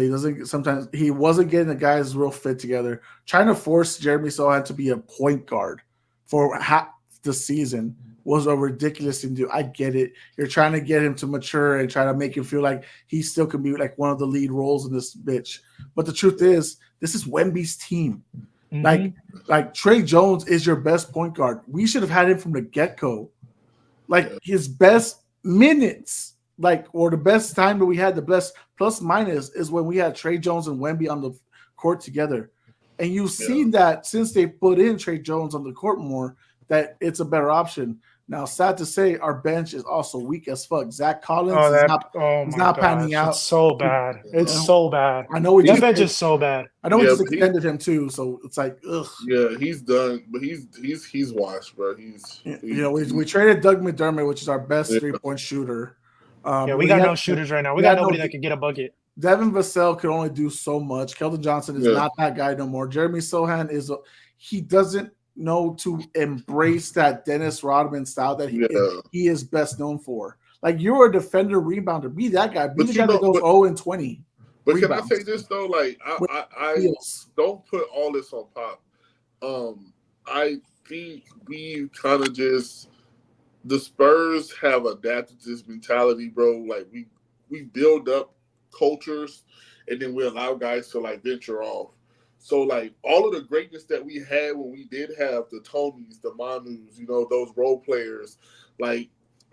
Sometimes he wasn't getting the guys real fit together. Trying to force Jeremy Sohan to be a point guard for half the season was a ridiculous thing to do. I get it. You're trying to get him to mature and try to make him feel like he still can be like one of the lead roles in this bitch. But the truth is, this is Wemby's team. Mm-hmm. Like Trey Jones is your best point guard. We should have had him from the get-go. Like his best minutes, or the best time that we had, the best plus minus is when we had Trey Jones and Wemby on the court together. And you've seen that since they put in Trey Jones on the court more, that it's a better option. Now, sad to say, our bench is also weak as fuck. Zach Collins is not panning out. It's so bad. It's so bad. I know that bench is so bad. I know we just extended him too, so it's like, ugh. Yeah, he's done, but he's washed, bro. We traded Doug McDermott, which is our best 3-point shooter. We got no shooters right now. We got nobody that can get a bucket. Devin Vassell could only do so much. Keldon Johnson is not that guy no more. Jeremy Sohan he doesn't know to embrace that Dennis Rodman style that he is best known for. Like, you're a defender rebounder. Be that guy. Be the guy that goes 0-20. But rebounds. Can I say this though? Like, I don't put all this on Pop. I think we kind of the Spurs have adapted to this mentality, bro. Like, we build up cultures and then we allow guys to like venture off. So, like, all of the greatness that we had when we did have the Tonys, the Manus, those role players, like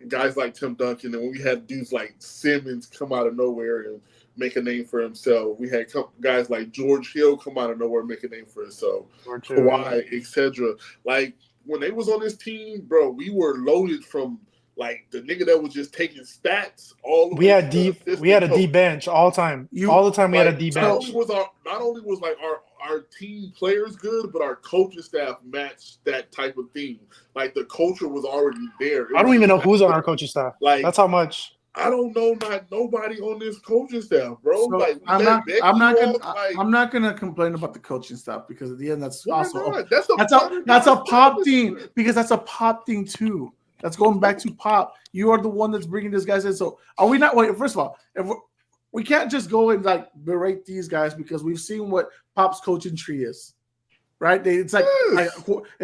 guys like Tim Duncan, and when we had dudes like Simmons come out of nowhere and make a name for himself. We had guys like George Hill come out of nowhere and make a name for himself. Kawhi, etc. Like, when they was on this team, bro, we were loaded from like the nigga that was just taking stats all. We had a deep bench all time. All the time we had a deep bench. Not only was like our team players good, but our coaching staff matched that type of thing. Like, the culture was already there. I don't even know who's on our coaching staff. Like, that's how much. I don't know, not nobody on this coaching staff, bro. So like, I'm not gonna complain about the coaching staff, because at the end that's that's a Pop thing, because that's a Pop thing too. That's going back to Pop. You are the one that's bringing these guys in. So are we not? Wait, first of all, we can't just go and like berate these guys, because we've seen what Pop's coaching tree is, right? It's like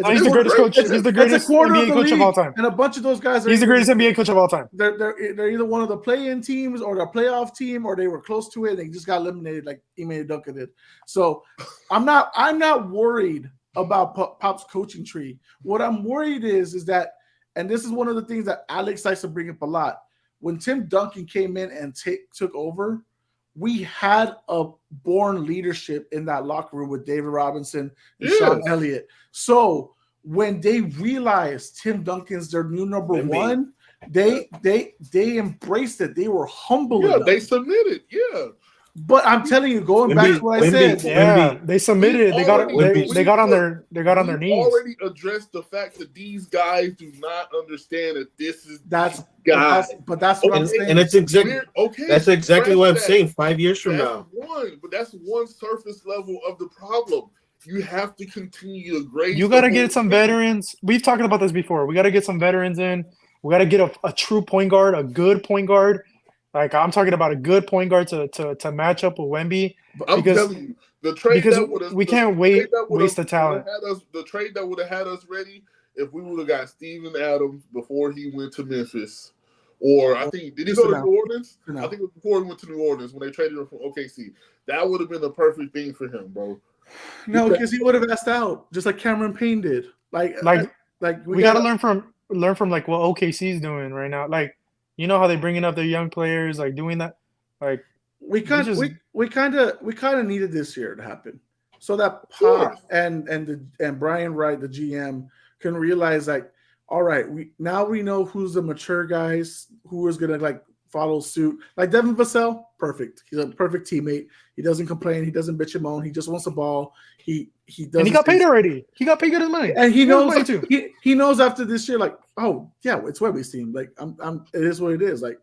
he's the greatest coach. He's the greatest NBA coach of all time, and a bunch of those guys. He's the greatest NBA coach of all time. They're either one of the play-in teams or the playoff team, or they were close to it and they just got eliminated like Ime Udoka did. So I'm not worried about Pop's coaching tree. What I'm worried is that. And this is one of the things that Alex likes to bring up a lot. When Tim Duncan came in and took over, we had a born leadership in that locker room with David Robinson and Sean Elliott. So when they realized Tim Duncan's their new number one, they embraced it. They were humble enough. They submitted. Yeah. But I'm telling you, going back to what I said, they submitted. They got on their knees. Already addressed the fact that these guys do not understand that this is that's what I'm saying. And it's exactly That's exactly what I'm saying. 5 years from now, that's one surface level of the problem. You have to continue to grade. You got to get some veterans. We've talked about this before. We got to get some veterans in. We got to get a true point guard, a good point guard. Like, I'm talking about a good point guard to match up with Wemby. I'm telling you, the trade we can't waste the talent. The trade that would have had us ready if we would have got Steven Adams before he went to Memphis. Or I think, did he go to New Orleans? No. I think it was before he went to New Orleans when they traded him from OKC. That would have been the perfect thing for him, bro. No, because he would have asked out, just like Cameron Payne did. Like we got to learn from like what OKC is doing right now. Like, you know how they bringing up their young players, like doing that. Like, we kind of needed this year to happen, so that Pop and Brian Wright, the GM, can realize, like, all right, we know who's the mature guys, who is gonna like follow suit. Like Devin Vassell, perfect. He's a perfect teammate. He doesn't complain. He doesn't bitch and moan. He just wants the ball. He does. And he got paid already. He got paid good money. And he knows he knows after this year, like, oh yeah, it's Wemby's team. Like, it is what it is. Like,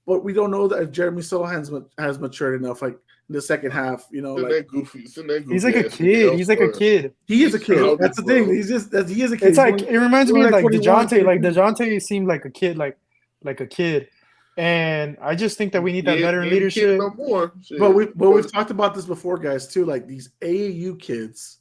but we don't know that if Jeremy Sohan has matured enough, like in the second half, you know, like he's like a kid. He's like a kid. He is a kid. That's the thing. He is a kid. It's like, it reminds me of like DeJounte. Like DeJounte seemed like a kid, like a kid. And I just think that we need that veteran leadership. No more. But we've talked about this before, guys, too. Like, these AAU kids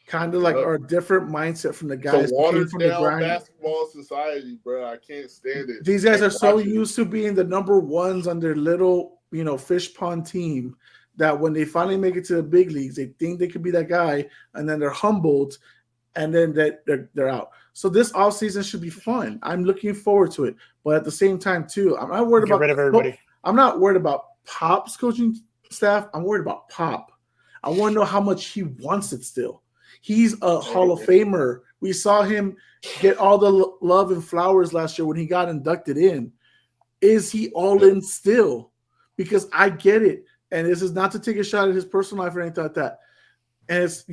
kind of like are a different mindset from the guys who came from the grind. Basketball society, bro. I can't stand it. These guys are so used to being the number ones on their little, fish pond team, that when they finally make it to the big leagues, they think they could be that guy, and then they're humbled. and then they're out. So this offseason should be fun. I'm looking forward to it. But at the same time, too, I'm not worried Get rid of everybody. I'm not worried about Pop's coaching staff. I'm worried about Pop. I want to know how much he wants it still. He's a Hall of Famer. We saw him get all the love and flowers last year when he got inducted in. Is he all in still? Because I get it. And this is not to take a shot at his personal life or anything like that. And it's,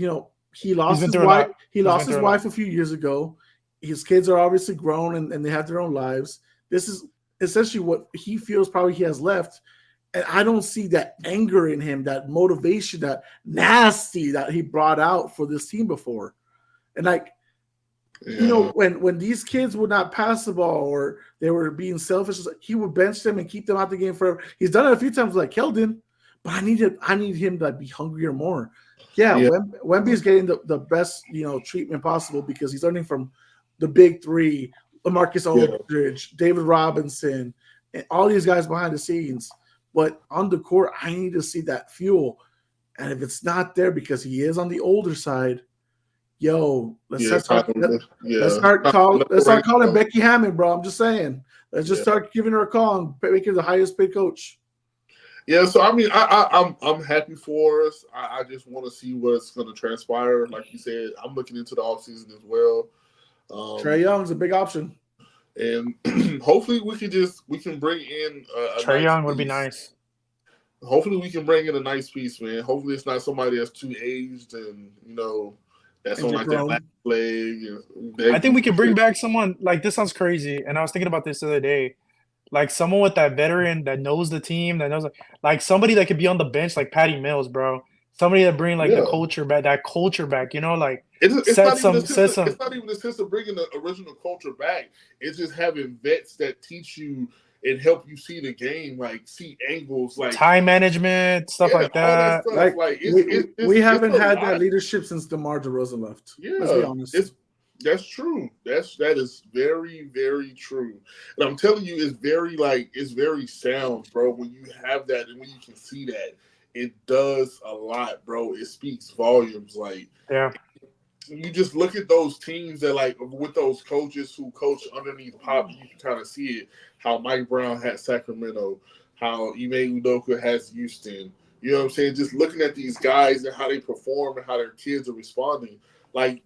he lost his wife. He lost his wife a few years ago. His kids are obviously grown and they have their own lives. This is essentially what he feels probably he has left. And I don't see that anger in him, that motivation, that nasty that he brought out for this team before. And when these kids would not pass the ball or they were being selfish, he would bench them and keep them out the game forever. He's done it a few times like Keldon, but I need him to be hungrier more. Yeah. Wemby's getting the best, treatment possible because he's learning from the big three, LaMarcus Aldridge, David Robinson, and all these guys behind the scenes. But on the court, I need to see that fuel. And if it's not there because he is on the older side, let's start calling Becky Hammond, bro. I'm just saying. Let's just start giving her a call and make her the highest paid coach. Yeah, so I mean, I'm happy for us. I just want to see what's going to transpire. Like you said, I'm looking into the offseason as well. Trae Young's a big option. And hopefully we can bring in Trae Young would be nice. Hopefully we can bring in a nice piece, man. Hopefully it's not somebody that's too aged and that's on like that last leg. I think we can bring back someone like this. Sounds crazy, and I was thinking about this the other day. Like someone with that veteran that knows the team, that knows like somebody that could be on the bench, like Patty Mills, bro. Somebody that bring like the culture back, like it's not even the sense of bringing the original culture back. It's just having vets that teach you and help you see the game, like see angles, like time management, stuff like that. We haven't had that leadership since DeMar DeRozan left. Yeah, let's be honest. That's true. That is very, very true. And I'm telling you, it's very sound, bro. When you have that and when you can see that, it does a lot, bro. It speaks volumes. Like, you just look at those teams that, like, with those coaches who coach underneath Pop, you can kind of see it. How Mike Brown had Sacramento, how Ime Udoka has Houston. You know what I'm saying? Just looking at these guys and how they perform and how their kids are responding. Like,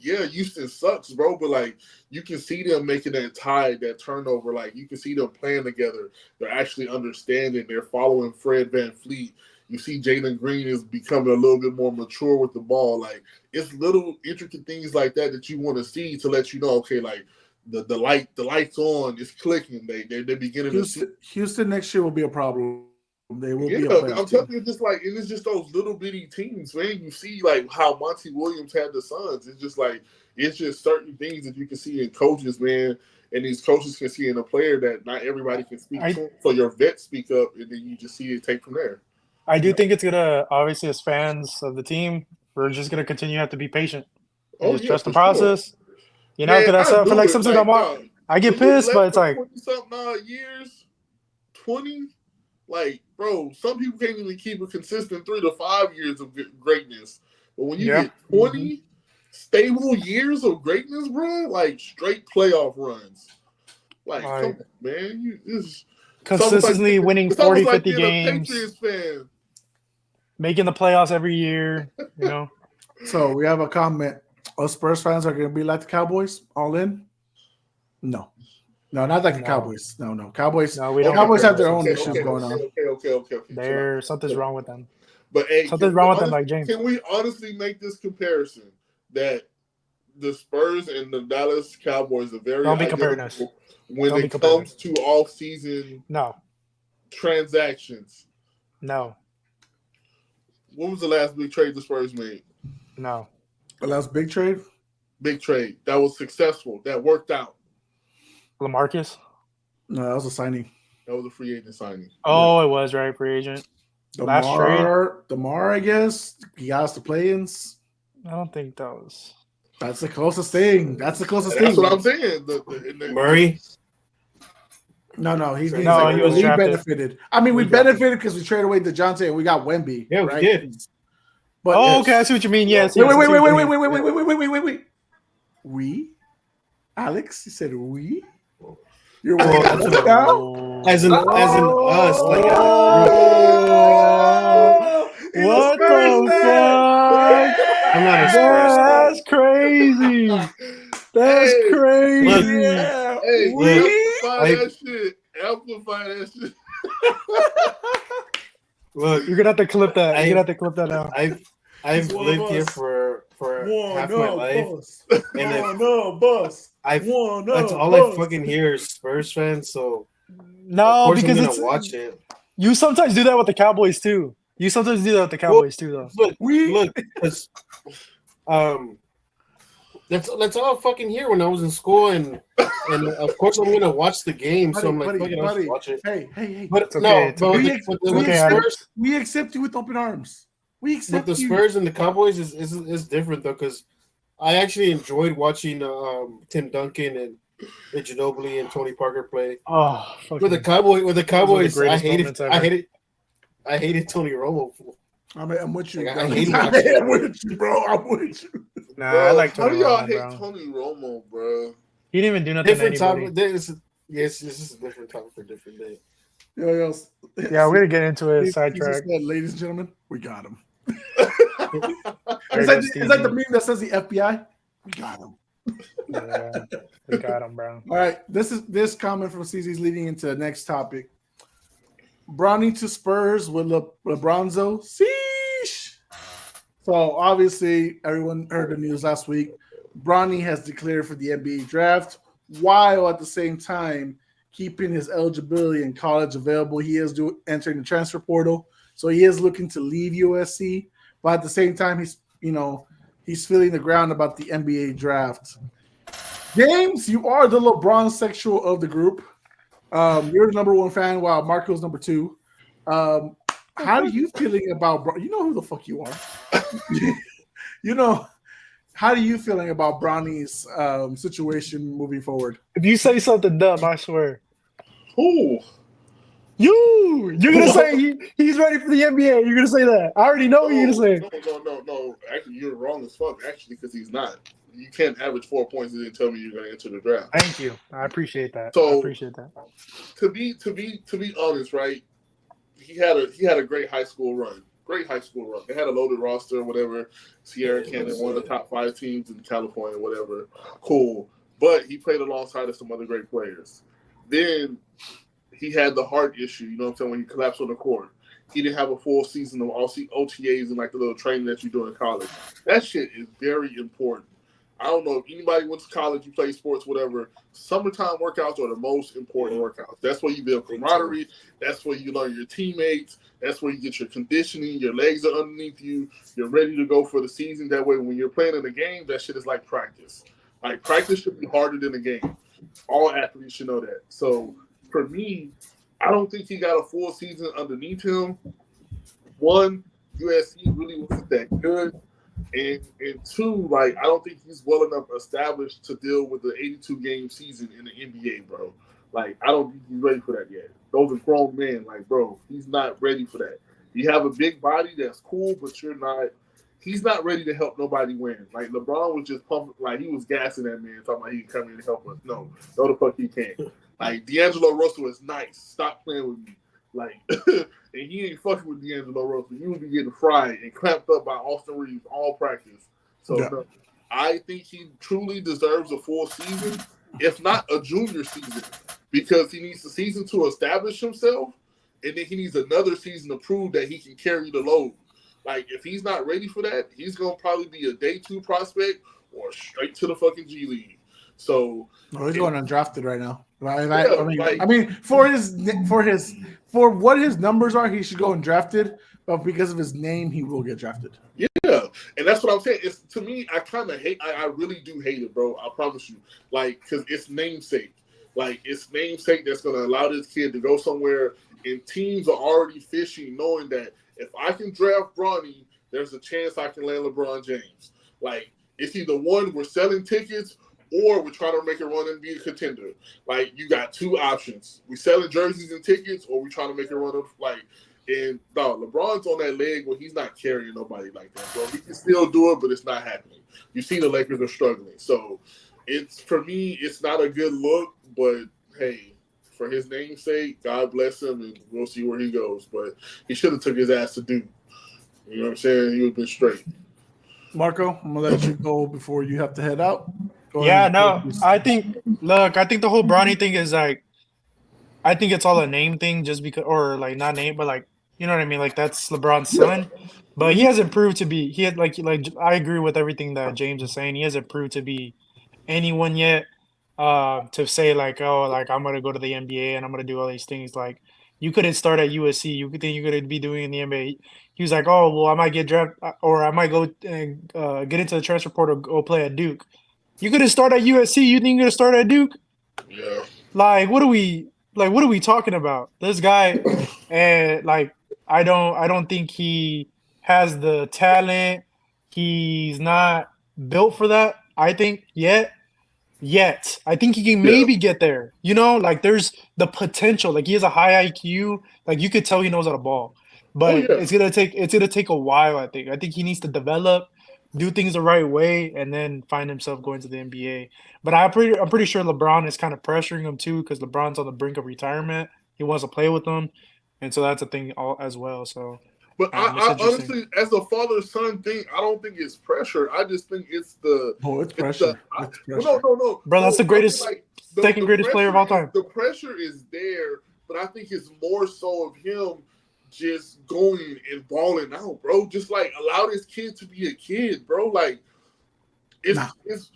Houston sucks, bro, but like you can see them making that turnover. Like you can see them playing together. They're actually understanding. They're following Fred VanVleet. You see Jalen Green is becoming a little bit more mature with the ball. Like it's little intricate things like that you want to see to let you know, okay, like the light's on, it's clicking. They're beginning Houston next year will be a problem. They will be I'm telling you, just like, and it's just those little bitty teams, man. You see, like how Monty Williams had the Suns. It's just certain things that you can see in coaches, man, and these coaches can see in a player that not everybody can speak to. So your vets speak up, and then you just see it take from there. I do think it's gonna, obviously, as fans of the team, we're just gonna continue to have to be patient. Just trust the process. Sure. Because I feel like sometimes I get pissed, but it's like 20-something years, 20. Like, bro, some people can't even keep a consistent 3 to 5 years of greatness. But when you get 20 stable years of greatness, bro, like straight playoff runs. Like, come on, man. Consistently winning 40, 50 games. Patriots fan. Making the playoffs every year, So we have a comment. Us Spurs fans are going to be like the Cowboys, all in? No, not like the Cowboys. No. Cowboys. No, we don't. Cowboys have their own issues going on. Okay. Something's wrong with them. But hey, something's wrong with them, like James. Can we honestly make this comparison that the Spurs and the Dallas Cowboys are very don't be comparing us when it comes to off-season transactions? No. When was the last big trade the Spurs made? No. The last big trade? Big trade. That was successful. That worked out. LaMarcus? No, that was a signing. That was a free agent signing. Oh, it was, right? Free agent. Last trade? DeMar, I guess. He got us the play-ins. I don't think that was. That's the closest thing. That's what I'm saying. Murray? No, he was drafted. benefited. I mean, we benefited because we traded away DeJounte and we got Wemby. Yeah, we did. But Oh, okay. I see what you mean. Yes. wait. We, Alex, you said we. You're Well, that's that's now. as in us, like What the fuck? I'm not a Spurs fan. That's crazy. That's Hey, crazy. Yeah, Hey, we. amplify that shit. Look, You're gonna have to clip that. You're gonna have to clip that out. I've one of lived here us. for half my life, and bus. that's all I fucking hear is Spurs fans. So of No, course because I'm it's gonna watch it. you sometimes do that with the Cowboys too. You sometimes do that with the Cowboys too, though. Look, because that's all I fucking hear when I was in school, and of course I'm gonna watch the game. So I'm like, fuck it, I'll just watch it. Hey. But It's okay, no, it's but okay. with the okay, Spurs, We accept you with open arms. We with accept the you. Spurs and the Cowboys is different though, because I actually enjoyed watching Tim Duncan and Ginobili and Tony Parker play. Oh, With the Cowboys, I hated Tony Romo. I'm with you. Like, Bro. I hate watching. I'm with you, bro. I'm with you. Nah, Bro, I like how Tony do y'all Romo, hate bro. Tony Romo, bro? He didn't even do nothing Different to anybody. topic. This is a different topic for a different day. Yo. Yeah, we're gonna get into it. He Sidetrack. said, ladies and gentlemen, we got him. There It's goes like the Stevie. meme that says the FBI. We got him. Yeah, we got him, bro. All right. This comment from CZ's leading into the next topic. Bronny to Spurs with LeBronzo. Sheesh. So obviously, everyone heard the news last week. Bronny has declared for the NBA draft, while at the same time keeping his eligibility in college available. He is entering the transfer portal, so he is looking to leave USC. But at the same time, he's feeling the ground about the NBA draft. James, you are the LeBron sexual of the group. You're the number one fan, while Marco's number two. How are you feeling about? You know who the fuck you are. You know, how are you feeling about Bronny's situation moving forward? If you say something dumb, I swear. Who? You're gonna say he's ready for the NBA. You're gonna say that. I already know what you're gonna say. No. Actually, you're wrong as fuck. Actually, because he's not. You can't average 4 points and then tell me you're going to enter the draft. Thank you. I appreciate that. So, I appreciate that. To be honest, right? He had a great high school run. They had a loaded roster, whatever. Sierra Canyon, one of the top 5 teams in California, whatever. Cool. But he played alongside of some other great players. Then he had the heart issue, you know what I'm saying, when he collapsed on the court. He didn't have a full season of OTAs and like the little training that you do in college. That shit is very important. I don't know if anybody went to college, you play sports, whatever. Summertime workouts are the most important workouts. That's where you build camaraderie. That's where you learn your teammates. That's where you get your conditioning. Your legs are underneath you. You're ready to go for the season. That way, when you're playing in the game, that shit is like practice. Like, practice should be harder than the game. All athletes should know that. So, for me, I don't think he got a full season underneath him. One, USC really wasn't that good. And two, like, I don't think he's well enough established to deal with the 82-game season in the NBA, bro. Like, I don't think he's ready for that yet. Those are grown men. Like, bro, he's not ready for that. You have a big body, that's cool, but he's not ready to help nobody win. Like, LeBron was just pumping, like, he was gassing that man, talking about he can come in and help us. No the fuck he can't. Like, D'Angelo Russell is nice. Stop playing with me. Like, and he ain't fucking with D'Angelo Russell. He would be getting fried and clamped up by Austin Reeves all practice. So, no, I think he truly deserves a full season, if not a junior season, because he needs a season to establish himself, and then he needs another season to prove that he can carry the load. Like, if he's not ready for that, he's going to probably be a day 2 prospect or straight to the fucking G League. So, he's going undrafted right now. I mean, for what his numbers are, he should go undrafted. But because of his name, he will get drafted. Yeah, and that's what I'm saying. It's, to me, I kind of hate. I really do hate it, bro. I promise you. Like, because it's namesake. Like, it's namesake that's going to allow this kid to go somewhere, and teams are already fishing, knowing that if I can draft Bronny, there's a chance I can land LeBron James. Like, it's either one, we're selling tickets, or we're trying to make a run and be a contender. Like, you got 2 options. We selling jerseys and tickets, or we trying to make a run of, like, And no, LeBron's on that leg when he's not carrying nobody like that, bro. He can still do it, but it's not happening. You see the Lakers are struggling. So it's for me, it's not a good look, but hey, for his name's sake, God bless him, and we'll see where he goes. But he should have took his ass to Duke. You know what I'm saying? He would have been straight. Marco, I'm gonna let you go before you have to head out. I think the whole Bronny thing is like, I think it's all a name thing, just because, or like not name, but like, you know what I mean? Like that's LeBron's son, but he hasn't proved to be. He had like I agree with everything that James is saying. He hasn't proved to be anyone yet. To say like, oh, like I'm gonna go to the NBA and I'm gonna do all these things. Like you couldn't start at USC. You could think you could be doing in the NBA. He was like, oh, well, I might get drafted, or I might go and get into the transfer portal, go play at Duke. You couldn't start at USC. You think you're gonna start at Duke? Yeah. Like, what are we talking about? This guy, and like, I don't think he has the talent. He's not built for that, I think, yet. I think he can maybe get there. You know, like there's the potential. Like he has a high IQ. Like you could tell he knows how to ball. But it's gonna take a while, I think. I think he needs to develop, do things the right way, and then find himself going to the NBA. But I'm pretty sure LeBron is kind of pressuring him too, because LeBron's on the brink of retirement. He wants to play with them. And so that's a thing as well. So but I honestly, as a father-son thing, I don't think it's pressure. I just think it's the it's pressure. No. Bro, that's the greatest, second greatest player of all time. The pressure is there, but I think it's more so of him just going and balling out, bro. Just like allow this kid to be a kid, bro. Like it sucks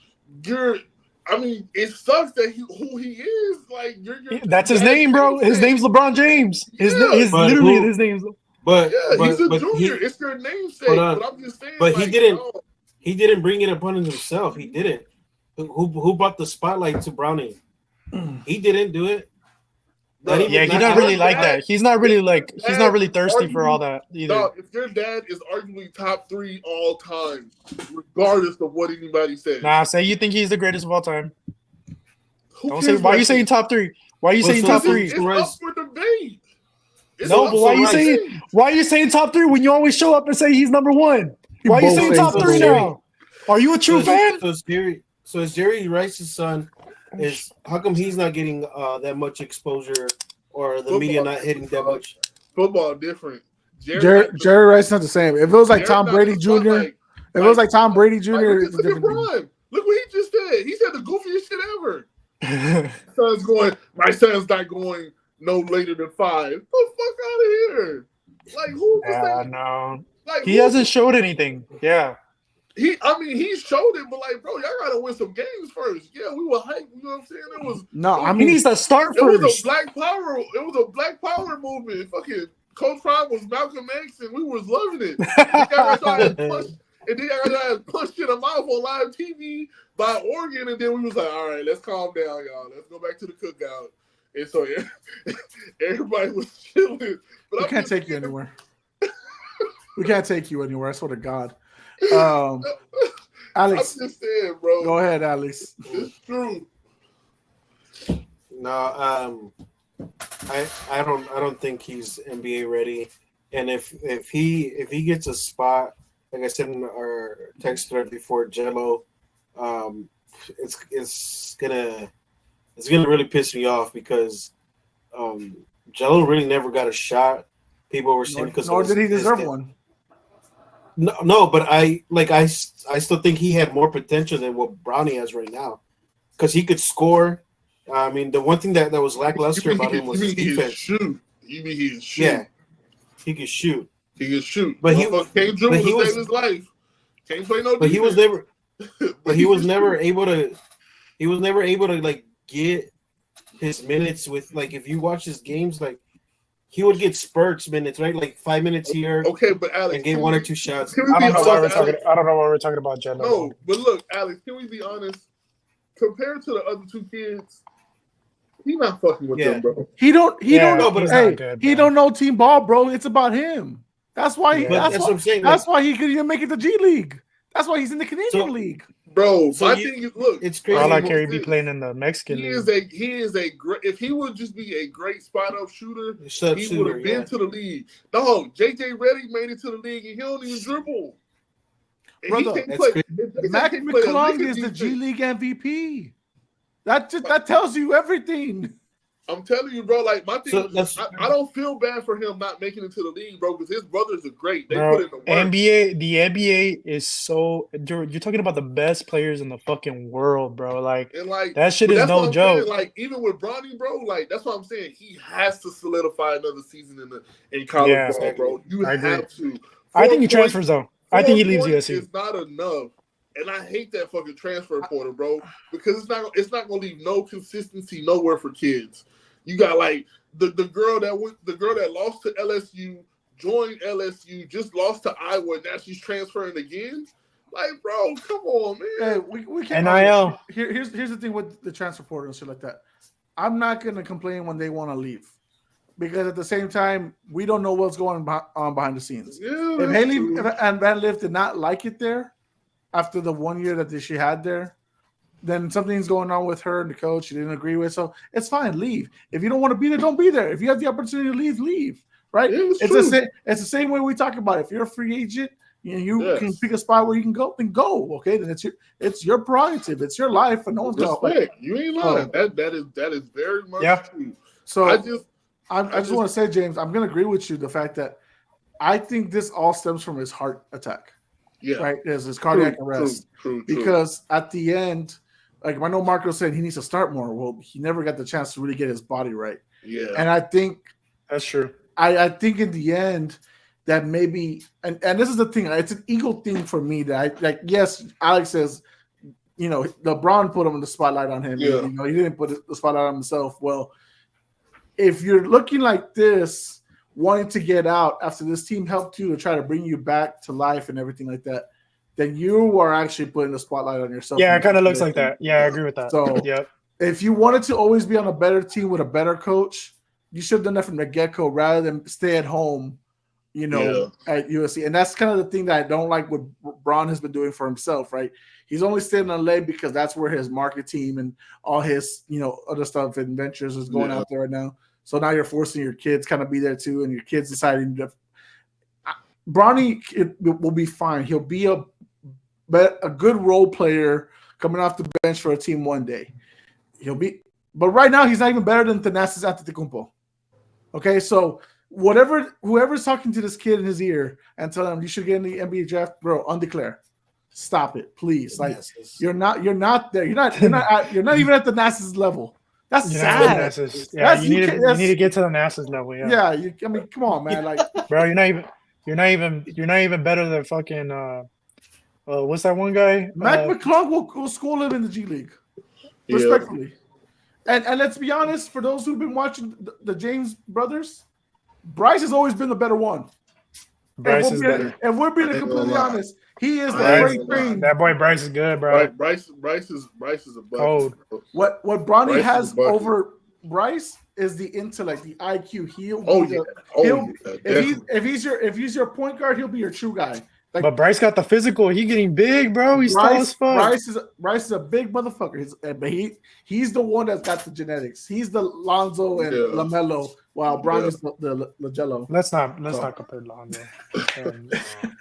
that who he is. Like that's his name, bro. His name's LeBron James. His name's. But he's a junior. It's their namesake. But I'm just saying. But he didn't bring it upon himself. He didn't. Who brought the spotlight to Bronny? He didn't do it. He's not really like that. He's not really thirsty for all that either. No, if your dad is arguably top 3 all time, regardless of what anybody says. Nah, say you think he's the greatest of all time. Don't say. Why are you saying top 3? Why are you saying top 3? It's up for debate. No, but why are you saying top 3 when you always show up and say he's number 1? Why are you saying top 3 now? Are you a true fan? So is Jerry Rice's son? How come he's not getting that much exposure, or the media not hitting that much? Football different. Jerry Rice not the same. If it was like Tom Brady Jr., Look at Ron. Look what he just said. He said the goofiest shit ever. My son's not going no later than 5. Get the fuck out of here. Like who's the no. Like he hasn't showed anything. Yeah. He showed it, but like, bro, y'all gotta win some games first. Yeah, we were hyped. You know what I'm saying? He needs to start first. It was a black power movement. Fucking Coach Prime was Malcolm X, and we was loving it. And then y'all got punched in the mouth on live TV by Oregon, and then we was like, all right, let's calm down, y'all. Let's go back to the cookout. And so everybody was chilling. But we can't take you anywhere. We can't take you anywhere. I swear to God. Alex, I'm just saying, bro. Go ahead, Alex. It's true. No, I don't think he's NBA ready. And if he gets a spot, like I said in our text thread before, Jello, it's gonna really piss me off because Jello really never got a shot. People were saying because nor did he deserve one. No, but I still think he had more potential than what Bronny has right now, because he could score. I mean, the one thing that was lackluster about him was his defense. Shoot. You mean he can shoot? Yeah, he could shoot. He can shoot, but he can't dribble to save his life. Can't play no. But defense. he was never able to. He was never able to like get his minutes with like if you watch his games like. He would get spurts minutes, right? Like 5 minutes here. Okay, but Alex, and get 1 or 2 shots. I don't know why we're talking about Jello. No, but look, Alex, can we be honest? Compared to the other 2 kids, he not fucking with them, bro. He don't know team ball, bro. It's about him. That's why. That's why he could even make it to G League. That's why he's in the Canadian League. Bro, So my thing is, look, it's I crazy. like Carey B playing in the Mexican he league. is a great. If he would just be a great spot up shooter, Shut he shooter, would have been to the league. Dog, JJ Redick made it to the league and he don't even dribble. And Brother, he can't that's play. crazy. Mac McClung is the G League MVP. That tells you everything. I'm telling you, bro. Like my thing, So that's I don't feel bad for him not making it to the league, bro, because his brothers are great. They Bro, put in the work. the NBA is so you're talking about the best players in the fucking world, bro. Like And like that shit but is that's what no I'm joke. saying. Like even with Bronny, bro, like that's what I'm saying. He has to solidify another season in college Yeah, ball, bro. You I agree. have to. I think he 4 points- transfers though. I think he 4 leaves points USC. is not enough. And I hate that fucking transfer portal, bro, because it's not gonna leave no consistency nowhere for kids. You got like the girl that lost to LSU, joined LSU, just lost to Iowa, now she's transferring again. Like, bro, come on, man. Hey, we can't. NIL. Here's the thing with the transfer portal and shit like that. I'm not gonna complain when they want to leave, because at the same time we don't know what's going on behind the scenes. Yeah, If Haley and Van Lift did not like it there after the 1 year that she had there, then something's going on with her and the coach. She didn't agree with, so it's fine. Leave. If you don't want to be there, don't be there. If you have the opportunity to leave, leave. Right? Yeah, It's the same way we talk about it. If you're a free agent, you can pick a spot where you can go, then go. Okay, then it's your prerogative. It's your life, and no one's gonna respect. You ain't lying. That is very much true. So I just want to say, James, I'm gonna agree with you. The fact that I think this all stems from his heart attack. Yeah. Right. There's his cardiac arrest. True. Because at the end, like I know Marco said he needs to start more. Well, he never got the chance to really get his body right. Yeah. And I think That's true. I think in the end that maybe and this is the thing, it's an ego thing for me that I like. Yes, Alex says, LeBron put him in the spotlight on him. Yeah. He didn't put the spotlight on himself. Well, if you're looking like this, wanting to get out after this team helped you to try to bring you back to life and everything like that, then you are actually putting the spotlight on yourself. Yeah, it kind of looks like that. Yeah, I agree with that. So, yep. If you wanted to always be on a better team with a better coach, you should have done that from the get-go rather than stay at home, at USC. And that's kind of the thing that I don't like what Bron has been doing for himself, right? He's only staying in LA because that's where his market team and all his, other stuff and ventures is going out there right now. So now you're forcing your kids kind of be there too, and your kids deciding to. Bronny will be fine. He'll be a good role player coming off the bench for a team one day. But right now he's not even better than Thanasis Antetokounmpo. Okay, so whoever's talking to this kid in his ear and telling him you should get in the NBA draft, bro, undeclare. Stop it, please. Like you're not there. You're not even at the NASA's level. That's sad. Yeah, you need to get to the NASA's level. Yeah. Yeah. Come on, man. Like, bro, you're not even better than fucking. What's that one guy? Mac McClung will school him in the G League. Respectfully. And let's be honest, for those who've been watching the James brothers, Bryce has always been the better one. Bryce is better. If we're being completely honest, he is the freight train. That boy Bryce is good, bro. Bryce is a bucket. Cold. What Bronny has over Bryce is the intellect, the IQ. If he's your point guard, he'll be your true guy. Like, but Bryce got the physical. He getting big, bro. He's tall as fuck. Bryce is a big motherfucker. But he's the one that's got the genetics. He's the Lonzo and LaMelo, while Bronny's the LaJello. Let's not compare Lonzo.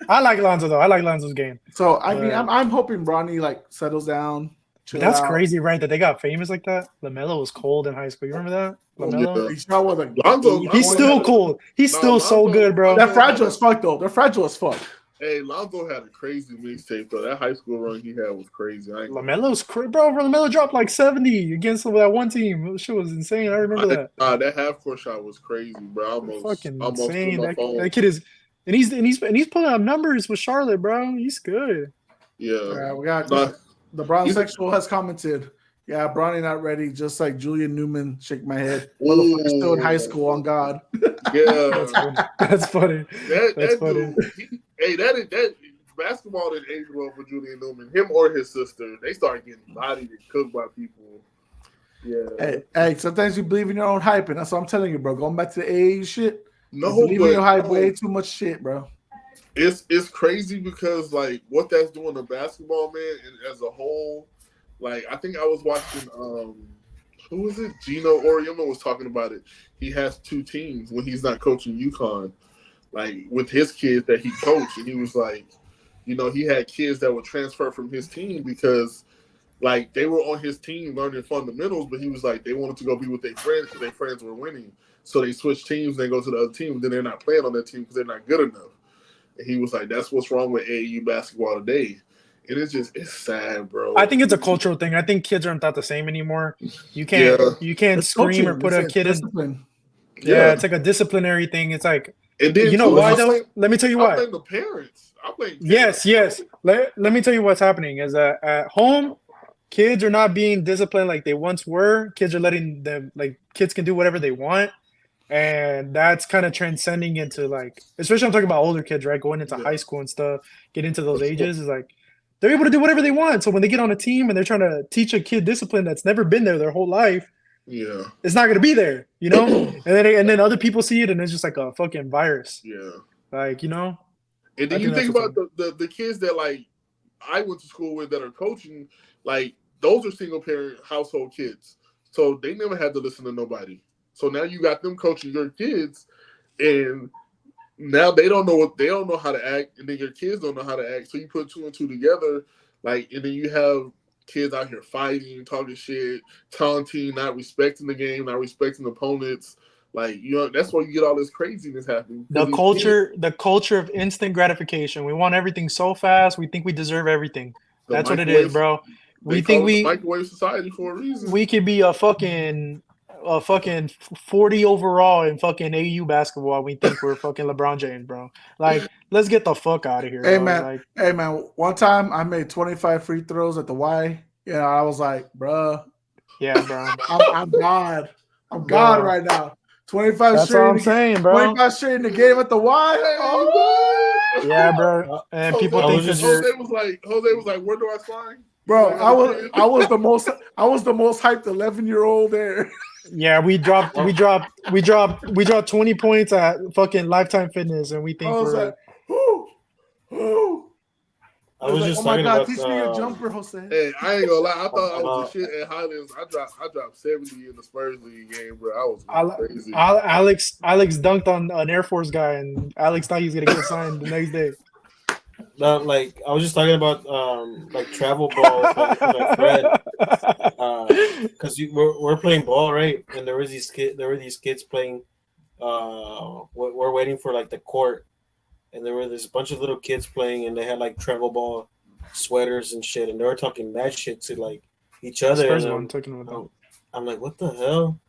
I like Lonzo though. I like Lonzo's game. So I'm hoping Bronny settles down. That's crazy, right? That they got famous like that. LaMelo was cold in high school. You remember that? LaMelo. Lonzo, he's still cold. He's still Lonzo, so good, bro. They're fragile as fuck, though. They're fragile as fuck. Hey, Lonzo had a crazy mixtape, though. That high school run he had was crazy. LaMelo's crazy, bro. LaMelo dropped like 70 against that one team. That shit was insane. I remember that. That half-court shot was crazy, bro. Fucking insane. That kid is, and he's pulling out numbers with Charlotte, bro. He's good. Yeah. We got the Brown Sexual has commented. Yeah, Bronny not ready. Just like Julian Newman, shake my head. Motherfucker still in high school. On God. Yeah, that's funny. That's funny. That basketball didn't age well for Julian Newman. Him or his sister, they started getting bodied and cooked by people. Yeah. Hey, sometimes you believe in your own hype, and that's what I'm telling you, bro. Going back to the AA shit. No, believe in your hype, way too much shit, bro. It's crazy because like what that's doing to basketball, man, and as a whole, like I think I was watching who was it? Gino Oriema was talking about it. He has two teams when he's not coaching UConn, like with his kids that he coached, and he was like, you know, he had kids that would transfer from his team because like they were on his team learning fundamentals, but he was like they wanted to go be with their friends because their friends were winning. So they switch teams, they go to the other team, and then they're not playing on that team because they're not good enough. And he was like, "That's what's wrong with AAU basketball today." And it's sad, bro. I think it's a cultural thing. I think kids aren't the same anymore. You Yeah, can't It's scream or coaching. put a It's kid in. discipline. Yeah, it's like a disciplinary thing. It's like, and then you know too, why though? Let me tell you I why. blame the parents. I blame Yes, yes. Let me tell you what's happening is that at home, kids are not being disciplined like they once were. Kids are letting them, like, kids can do whatever they want. And that's kind of transcending into, like, especially I'm talking about older kids, right? Going into high school and stuff, get into those ages, is like they're able to do whatever they want. So when they get on a team and they're trying to teach a kid discipline that's never been there their whole life, Yeah, it's not gonna be there, you know? And then other people see it and it's just like a fucking virus. yeah. Like, you know? And then I you think think that's about the kids that like I went to school with that are coaching, like those are single parent household kids. So they never had to listen to nobody. So now you got them coaching your kids, and now they don't know how to act, and then your kids don't know how to act. So you put two and two together, like, and then you have kids out here fighting, talking shit, taunting, not respecting the game, not respecting opponents. Like, you know, that's why you get all this craziness happening. The culture of instant gratification. We want everything so fast. We think we deserve everything. The That's what it is, microwave, bro. they We think call it the microwave society for a reason. we could be a fucking 40 overall in fucking AU basketball. We think we're fucking LeBron James, bro. Like, let's get the fuck out of here, Hey dog. man, Like, hey man. One time I made 25 free throws at the Y. You know, I was like, bruh, yeah, bro. I'm God. I'm Bro. God right now. 25 That's straight. all I'm saying, bro. 25 straight in the game at the Y. Oh, Yeah, bro. And people think because Jose you're was like, where do I sign? bro, Like, I was the most hyped 11-year-old there. yeah, we dropped 20 points at fucking Lifetime Fitness, and we I think was we're like, whoo. I was like, just oh my talking God, about teach me your jumper, Jose. Hey, I ain't gonna lie. I thought I was the shit at Highlands. I dropped 70 in the Spurs League game, bro. I was crazy. Alex dunked on an Air Force guy, and Alex thought he was gonna get signed the next day. like I was just talking about like travel ball with my friend because we're playing ball, right? And there were these kids playing. We're waiting for like the court, and there were this bunch of little kids playing, and they had like travel ball sweaters and shit, and they were talking mad shit to like each other. Spurs and one talking about that. I'm like, what the hell?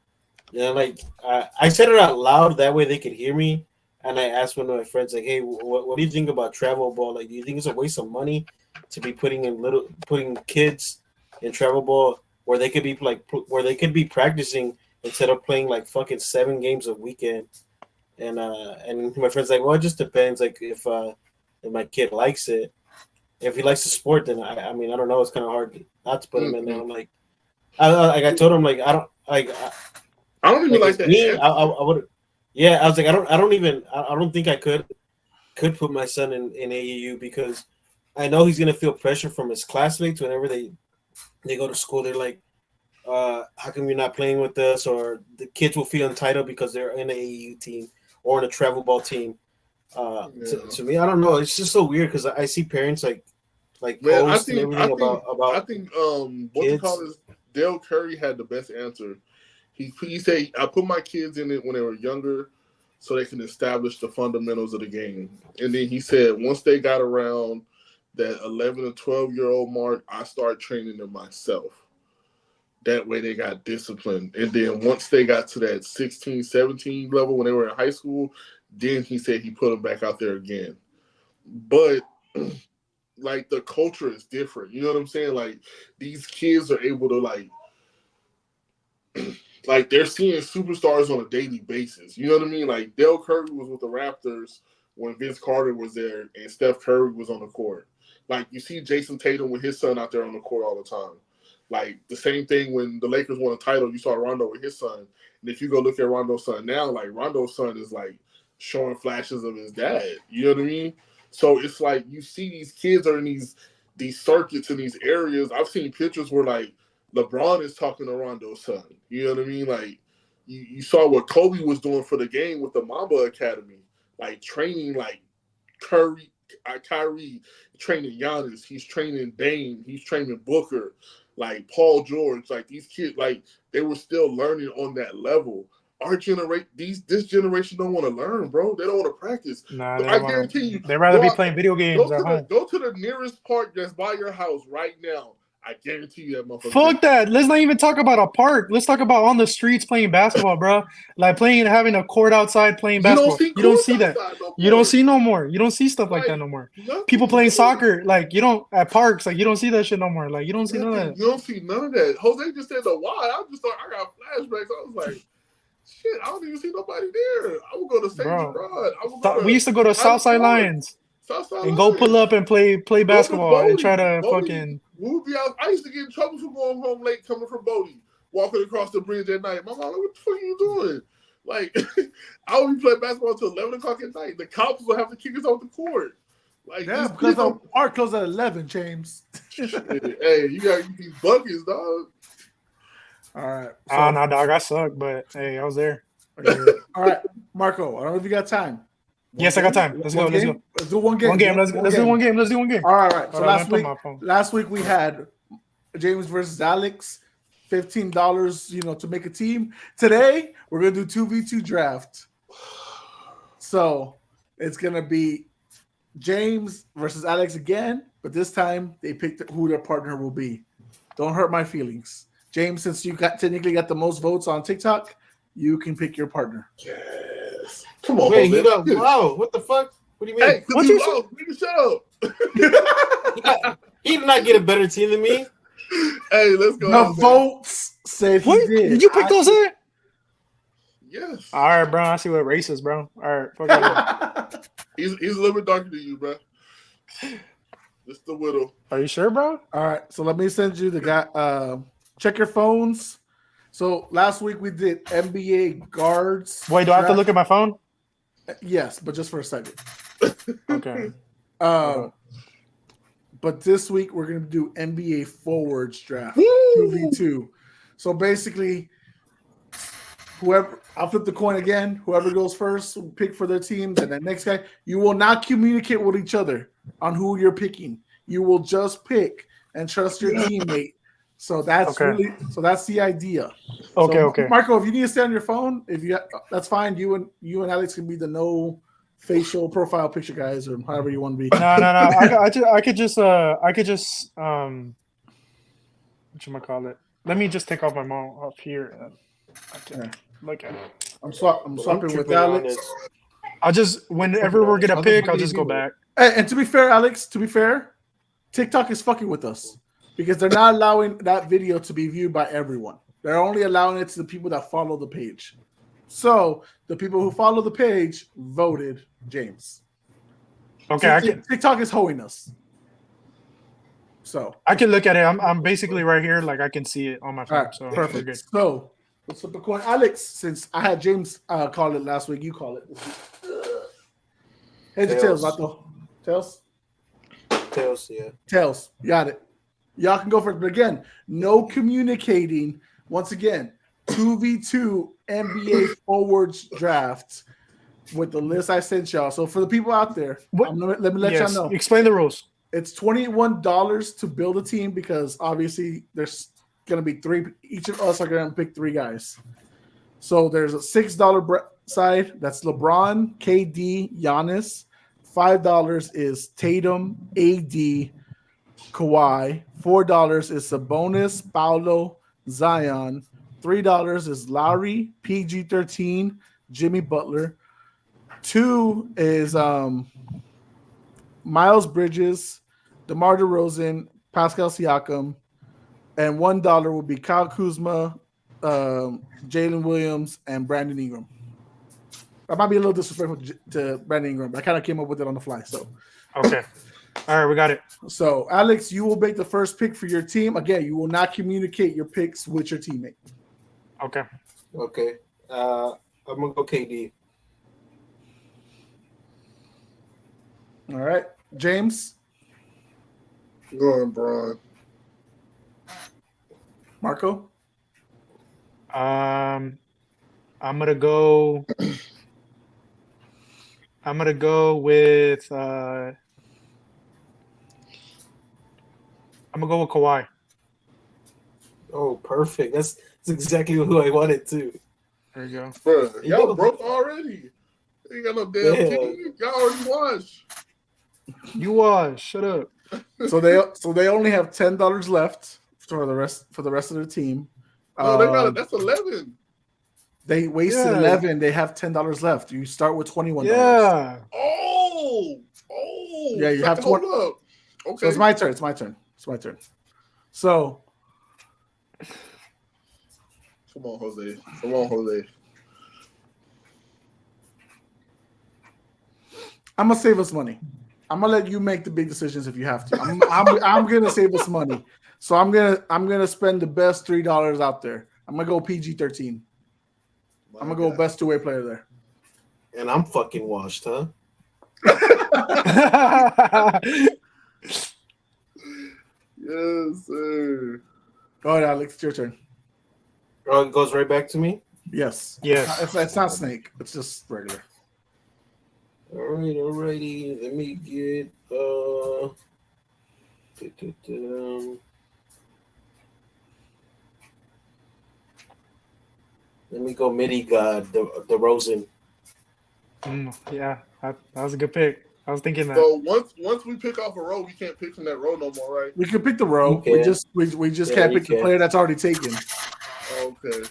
Yeah, like I said it out loud that way they could hear me, and I asked one of my friends like, hey, what do you think about travel ball? Like, do you think it's a waste of money to be putting kids in travel ball where they could be practicing instead of playing like fucking 7 games a weekend? And my friend's like, well, it just depends. Like if my kid likes it, if he likes the sport, then I mean I don't know. It's kind of hard not to put him in there. I'm like, I told him like I don't even like that. Me, I would. Yeah, I was like, I don't think I could put my son in AAU because I know he's gonna feel pressure from his classmates whenever they go to school. They're like, how come you're not playing with us? Or the kids will feel entitled because they're in an AAU team or in a travel ball team. To me, I don't know. It's just so weird because I see parents like man, post and everything about. I think what you call this? Dale Curry had the best answer. He said, I put my kids in it when they were younger so they can establish the fundamentals of the game. And then he said, once they got around that 11 or 12-year-old mark, I start training them myself. That way they got disciplined. And then once they got to that 16, 17 level when they were in high school, then he said he put them back out there again. But like the culture is different. You know what I'm saying? Like these kids are able to like they're seeing superstars on a daily basis. You know what I mean? Like Dale Curry was with the Raptors when Vince Carter was there and Steph Curry was on the court. Like you see Jason Tatum with his son out there on the court all the time. Like the same thing when the Lakers won a title, you saw Rondo with his son. And if you go look at Rondo's son now, like Rondo's son is like showing flashes of his dad. You know what I mean? So it's like you see these kids are in these circuits in these areas. I've seen pictures where like LeBron is talking to Rondo's son. You know what I mean? Like you saw what Kobe was doing for the game with the Mamba Academy, like training like Kyrie, training Giannis, he's training Dame, he's training Booker, like Paul George, like these kids, like they were still learning on that level. Our generation, this generation don't want to learn, bro. They don't want to practice. Nah, I guarantee you, they'd rather be playing video games at home. Go to the nearest park that's by your house right now. I guarantee you that motherfucker. Fuck that. Let's not even talk about a park. Let's talk about on the streets playing basketball, bro. Like having a court outside playing basketball. You don't see that. You don't see no more. You don't see stuff like that no more. People playing soccer, like you don't at parks, like you don't see that shit no more. Like you don't see none of that. You don't see none of that. Jose just said the why. I just thought I got flashbacks. I was like, shit, I don't even see nobody there. I would go to St. Gerard. We used to go to Southside Lions. And go pull up and play basketball and try to fucking. I used to get in trouble for going home late coming from Bodie, walking across the bridge at night. My mom, like, what the fuck are you doing? Like, I would be playing basketball until 11 o'clock at night. The cops would have to kick us off the court. Like, yeah, because the park closed at 11, James. Hey, you got to get these buckets, dog. All right. So, no, dog, I suck, but hey, I was there. All right, Marco, I don't know if you got time. Yes, I got time. Let's go. Let's do one game. Let's do one game. All right. So last week we had James versus Alex, $15, to make a team. Today we're gonna do 2v2 draft. So it's gonna be James versus Alex again, but this time they picked who their partner will be. Don't hurt my feelings, James. Since you technically got the most votes on TikTok, you can pick your partner. Yes. Come on, wait, he got wow. What the fuck? What do you mean? Hey, what you low? Nigga, shut up. He did not get a better team than me. Hey, let's go. The votes say he did. Did you pick those in? Yes. All right, bro. I see what race is, bro. All right, fuck out. He's a little bit darker than you, bro. Just the widow. Are you sure, bro? All right. So let me send you the guy. Check your phones. So last week we did NBA guards. Wait, do I have to look at my phone? Yes, but just for a second. Okay. But this week we're gonna do NBA forwards draft 2v2. So basically, I'll flip the coin again. Whoever goes first will pick for their teams, and the next guy. You will not communicate with each other on who you're picking. You will just pick and trust your teammate. So that's that's the idea. Okay, so, okay. Marco, if you need to stay on your phone, that's fine. You and Alex can be the no facial profile picture guys, or however you want to be. No. I could just whatchamacallit? Let me just take off my mom up here. I can look at it. I'm swapping with Alex. I'll just whenever we're gonna pick, I'll just go back. And to be fair, Alex, TikTok is fucking with us. Because they're not allowing that video to be viewed by everyone. They're only allowing it to the people that follow the page. So the people who follow the page voted James. Okay, TikTok is hoeing us. So I can look at it. I'm basically right here, like I can see it on my phone. Right, so perfect. Good. So let's flip the coin. Alex, since I had James call it last week, you call it. Heads or tails, Vato? Tails? Tails, yeah. Tails. You got it. Y'all can go for it. But again, no communicating. Once again, 2v2 NBA forwards draft with the list I sent y'all. So for the people out there, let me let y'all know. Explain the rules. It's $21 to build a team because obviously there's going to be three. Each of us are going to pick three guys. So there's a $6 side. That's LeBron, KD, Giannis. $5 is Tatum, AD, Kawhi. $4 is Sabonis, Paolo, Zion. $3 is Lowry, PG-13, Jimmy Butler. 2 is Miles Bridges, DeMar DeRozan, Pascal Siakam. And $1 will be Kyle Kuzma, Jalen Williams, and Brandon Ingram. I might be a little disrespectful to Brandon Ingram, but I kind of came up with it on the fly. So, okay. All right, we got it. So, Alex, you will make the first pick for your team. Again, you will not communicate your picks with your teammate. Okay. Okay. I'm going to go KD. All right, James, Go on, Bron. Marco. I'm gonna go. I'm gonna go with. I'm gonna go with Kawhi. Oh, perfect. That's exactly who I wanted too. There you go. Bro, You y'all go. broke already. Ain't got no damn Yeah. team. Y'all already watched. You shut up. So they only have $10 left for the rest of their team. No, they got it. That's 11. They wasted Yeah. 11. They have $10 left. You start with $21. Yeah. Oh. Yeah, you have hold up. Okay. So it's my turn. So Come on, Jose. I'm gonna save us money. I'm gonna let you make the big decisions if you have to. I'm gonna save us money. So I'm gonna spend the best $3 out there. I'm gonna go PG-13. I'm gonna go best two-way player there. And I'm fucking washed, huh? Yes, sir. Go ahead, Alex. It's your turn. Oh, it goes right back to me? Yes. Yes. It's not Snake. It's just regular. Alrighty. Let me get let me go midi god, the Rosen. Yeah, that was a good pick. I was thinking that. So once we pick off a row, we can't pick from that row no more, right? We can pick the row. Okay. We just can't pick the player that's already taken. Okay.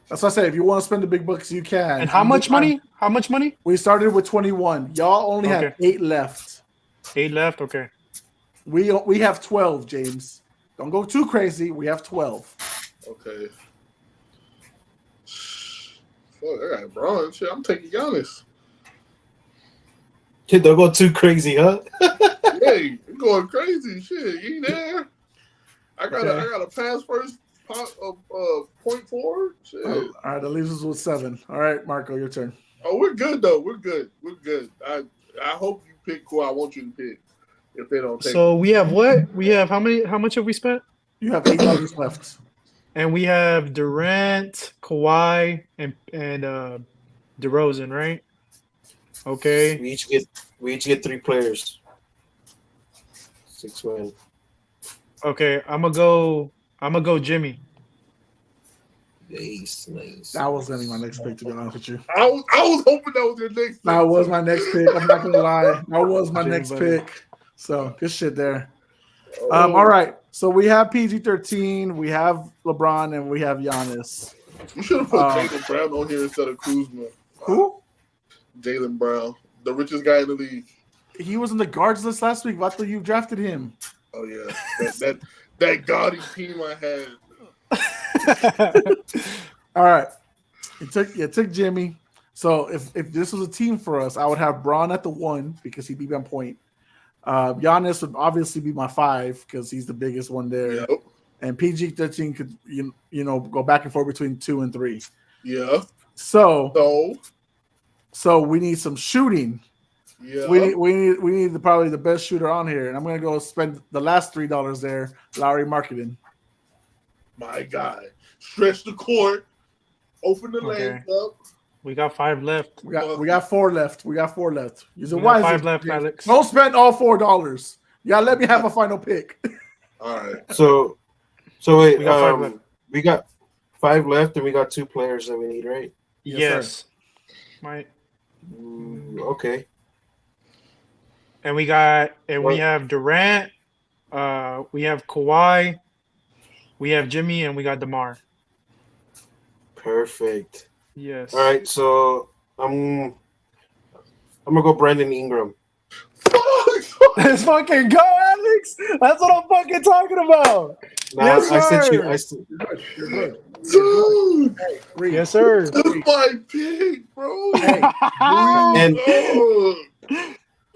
That's what I said. If you want to spend the big bucks, you can. And how much money? How much money? We started with 21. Y'all only have Okay. 8 left. 8 left. Okay. We have 12, James. Don't go too crazy. We have 12. Okay. Fuck, I got Bron. Shit, I'm taking Giannis. Kid, don't go too crazy, huh? Hey, you going crazy? Shit, you ain't there? I got a pass first point forward. Shit. All right, that leaves us with 7. All right, Marco, your turn. Oh, we're good though. We're good. I hope you pick who I want you to pick. If they don't take. So we have what? We have how many? How much have we spent? You have $8 left. And we have Durant, Kawhi, and DeRozan, right? Okay. We each get 3 players. 6 win. Okay. I'm gonna go Jimmy. Nice. That was going to be my next pick, to be honest with you. I was hoping that was your next. That was my next pick. I'm not going to lie. That was my Jimmy, next buddy. pick. So, good shit there. All right. So, we have PG-13, we have LeBron, and we have Giannis. You should have put Jaylen Brown on here instead of Kuzma. Who? Jaylen Brown, the richest guy in the league. He was in the guards list last week. I thought you drafted him. Oh yeah, that gaudy team I had. All right. You took Jimmy. So if this was a team for us, I would have Braun at the 1 because he'd be on point. Giannis would obviously be my 5 because he's the biggest one there. Yep. And PG-13 could you know go back and forth between 2 and 3. Yeah. So we need some shooting. Yeah. We need probably the best shooter on here, and I'm gonna go spend the last $3 there. Lowry marketing. My guy, stretch the court, open the lanes up. We got 5 left. We got 4 left. Use it We got wisely. 5 left, Alex. Don't spend all $4. You gotta let me have a final pick. All right. So wait, We got 5 left. we got 5 left, and we got 2 players that we need, right? Yes, Yes. Okay. And we have Durant, we have Kawhi, we have Jimmy, and we got DeMar. Perfect. Yes. All right, so I'm gonna go Brandon Ingram. Let's fucking go, Alex. That's what I'm fucking talking about. Nah, Yes, I sent sir. you. You're good. Dude, Yes, sir. that's my pick, bro. And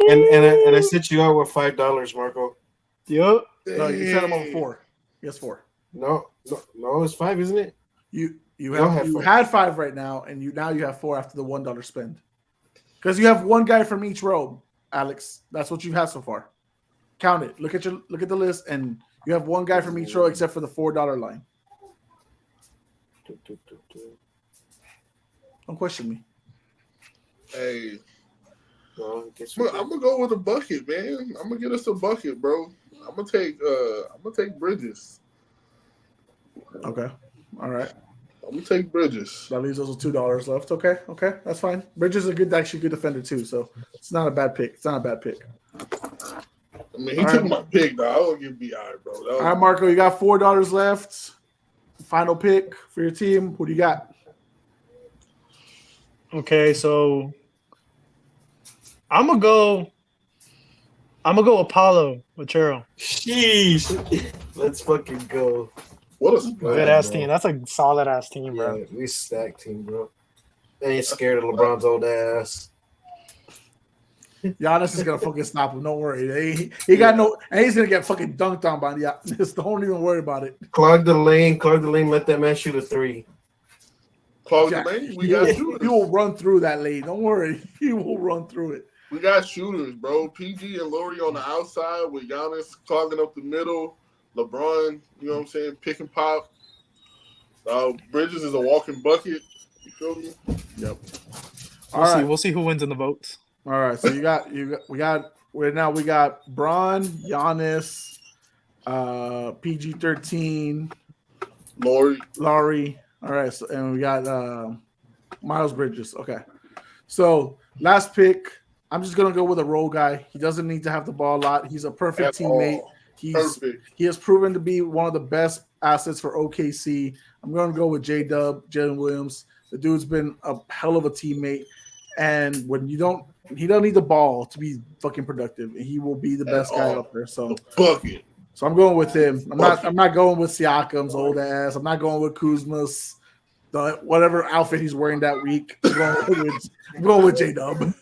Oh, and I sent you out with $5, Marco. Yup. No, you said I'm over 4. Yes, 4. No, it's 5, isn't it? You Y'all have have 5. had 5 right now, and you have 4 after the $1 spend. Because you have one guy from each row, Alex. That's what you have so far. Count it. Look at the list, and you have one guy from each row except for the $4 line. Don't question me. Hey, Well, I'm gonna go with a bucket, man. I'm gonna get us a bucket, bro. I'm gonna take Bridges. Okay. All right. I'm gonna take Bridges. That leaves us with $2 left. Okay. That's fine. Bridges is a good defender too, so it's not a bad pick. I mean, he took my pick, though. I would give BI, bro. All right, Marco, you got $4 left. Final pick for your team. Who do you got? Okay, so I'm gonna go Apollo with Churro. Sheesh. Let's fucking go. What a spread, Good ass bro. team. That's a solid ass team, bro. Yeah, we stacked team, bro. They ain't scared of LeBron's old ass. Giannis is gonna fucking stop him. Don't worry. He got no, and he's gonna get fucking dunked on by Giannis. Don't even worry about it. Clog the lane. Let that man shoot a three. Clog the lane. We got shooters. He will run through that lane. Don't worry. He will run through it. We got shooters, bro. PG and Laurie on the outside with Giannis clogging up the middle. LeBron, you know what I'm saying, pick and pop. Bridges is a walking bucket. You feel me? Yep. We'll see who wins in the votes. All right. So we got Bron, Giannis, PG-13, Laurie. All right. So, and we got Miles Bridges. Okay. So last pick. I'm just gonna go with a role guy. He doesn't need to have the ball a lot. He's a perfect teammate. He has proven to be one of the best assets for OKC. I'm going to go with J-Dub, Jalen Williams. The dude's been a hell of a teammate. And when he don't need the ball to be fucking productive. And he will be the best guy out there. So bucket. So I'm going with him. I'm not going with Siakam's old ass. I'm not going with Kuzma's whatever outfit he's wearing that week. I'm going with J-Dub.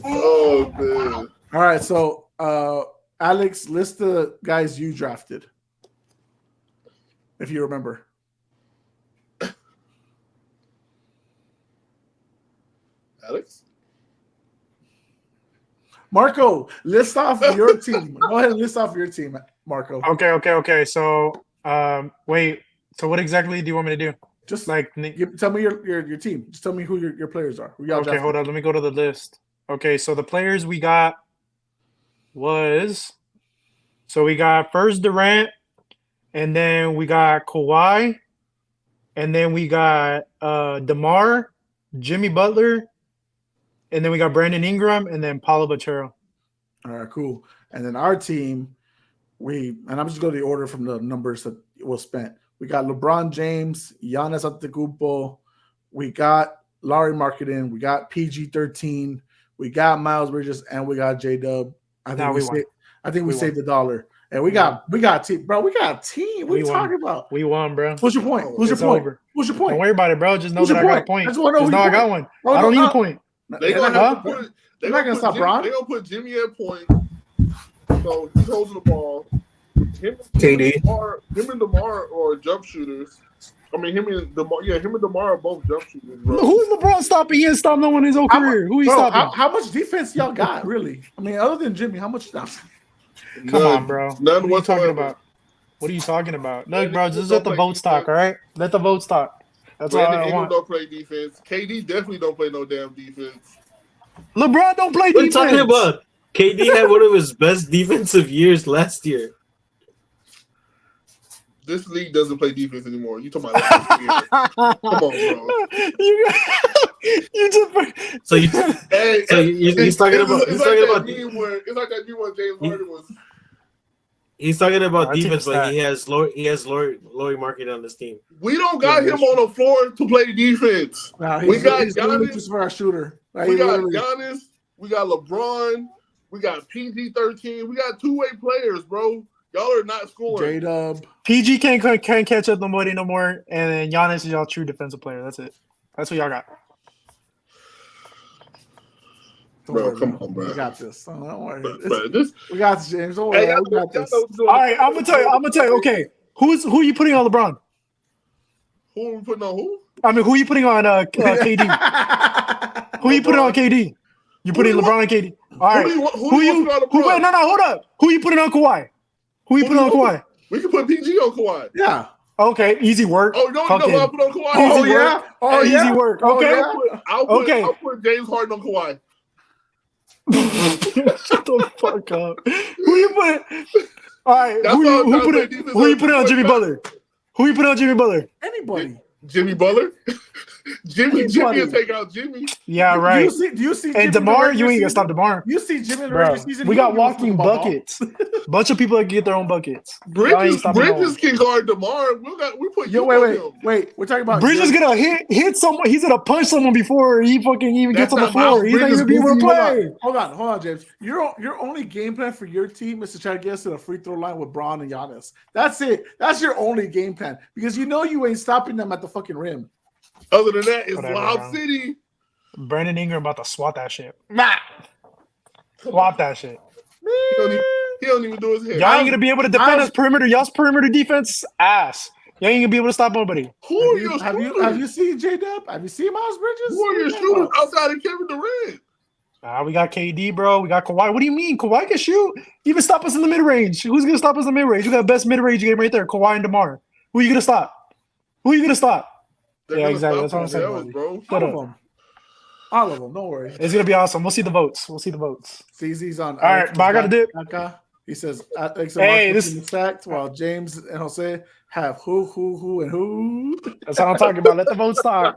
Oh man. All right, so Alex, list the guys you drafted, if you remember. Alex? Marco, list off your team. Go ahead and list off your team, Marco. Okay. So, wait. So, what exactly do you want me to do? Just like tell me your team. Just tell me who your players are. Okay, hold on. Let me go to the list. Okay, so the players we got we got first Durant, and then we got Kawhi, and then we got DeMar, Jimmy Butler, and then we got Brandon Ingram, and then Paulo Banchero. All right, cool. And then our team, I'm just going to the order from the numbers that was spent. We got LeBron James, Giannis Antetokounmpo, we got Larry Marketing, we got PG-13, we got Miles Bridges, and we got J-Dub. I think we saved $1. And we got team, bro. We got a team. What are you talking about? We won, bro. What's your point? What's your point? Don't worry about it, bro. Just know that I got a point. Just know I got one. I don't need a point. They're not gonna stop Bron. They're gonna put Jimmy at point. So he's holding the ball. KD. Him and DeMar are jump shooters. I mean, him and DeMar are both jump shooters, bro. Who is LeBron stopping? He ain't stopped no one in his whole career. Who he stopping? How much defense y'all got, really? I mean, other than Jimmy, how much stuff? Come on, bro. None. What are you talking about? What are you talking about? Look, bro, just let the vote stock, all right? Let the vote stock. That's all I want. Don't play defense. KD definitely don't play no damn defense. LeBron don't play defense. What are you talking about? KD had one of his best defensive years last year. This league doesn't play defense anymore. You talking about last year? Come on, bro. You just so he's talking about it's like that meme where James Harden was. He's talking about defense, but he has Laurie Marketing on this team. We don't got him on the floor to play defense. We got Giannis just for our shooter. We got Giannis. We got LeBron. We got PG-13. We got two-way players, bro. Y'all are not scoring. J-Dub. PG can't catch up nobody no more, and then Giannis is y'all true defensive player. That's it. That's what y'all got. Come on, bro. We got this. Don't worry. We got this, James. Don't worry. We got this. All right, I'm gonna tell you. Okay, who are you putting on LeBron? Who are we putting on who? I mean, who are you putting on KD? Who you putting on KD? You putting LeBron and KD? All right. Who you? Wait, no, hold up. Who you putting on Kawhi? Who you putting on Kawhi? We can put PG on Kawhi. Yeah. Okay, easy work. Oh, no, who I put on Kawhi? Oh, Easy yeah. work. Oh, Easy yeah. work. Oh, Okay. yeah. I'll put James Harden on Kawhi. Shut the fuck up. Who you putting? All right. That's Who you putting on Jimmy Butler? Who you putting on Jimmy Butler? Anybody. Jimmy Butler? Jimmy Anybody. will take out Jimmy. Yeah, right. Do you see And Jimmy DeMar, in the you ain't regular gonna stop season? DeMar. You see Jimmy in the Bro, regular season? we He got don't give a fuck walking about ball. buckets. Bunch of people that can get their own buckets. Y'all ain't stopping no one. Bridges can guard DeMar. We put Yo, you on him. wait. We're talking about Bridges gonna hit someone. He's gonna punch someone before he fucking even That's gets on the not floor. Miles He's not Bridges even be able to goofy. play. Hold on, James. Your only game plan for your team is to try to get us to the free throw line with Braun and Giannis. That's it. That's your only game plan because you ain't stopping them at the fucking rim. Other than that, it's Whatever, Lob bro. City. Brandon Ingram about to swat that shit. Swap that shit. He don't even do his hair. Y'all ain't gonna be able to defend us perimeter. Y'all's perimeter defense ass. Y'all ain't gonna be able to stop nobody. Who are your shooters? Have you seen J-Dub? Have you seen Miles Bridges? Who are your shooters outside of Kevin Durant? We got KD, bro. We got Kawhi. What do you mean? Kawhi can shoot. Even stop us in the mid range. Who's gonna stop us in the mid range? You got best mid range game right there. Kawhi and DeMar. Who are you gonna stop? They're Yeah, gonna exactly. stop That's what I'm saying, themselves, bro. Shut up. All of them. Don't worry. It's gonna be awesome. We'll see the votes. CZ's on. All right, but I got to dip. He says, Hey, this is stacked while James and Jose have who, and who. That's what I'm talking about. Let the votes talk.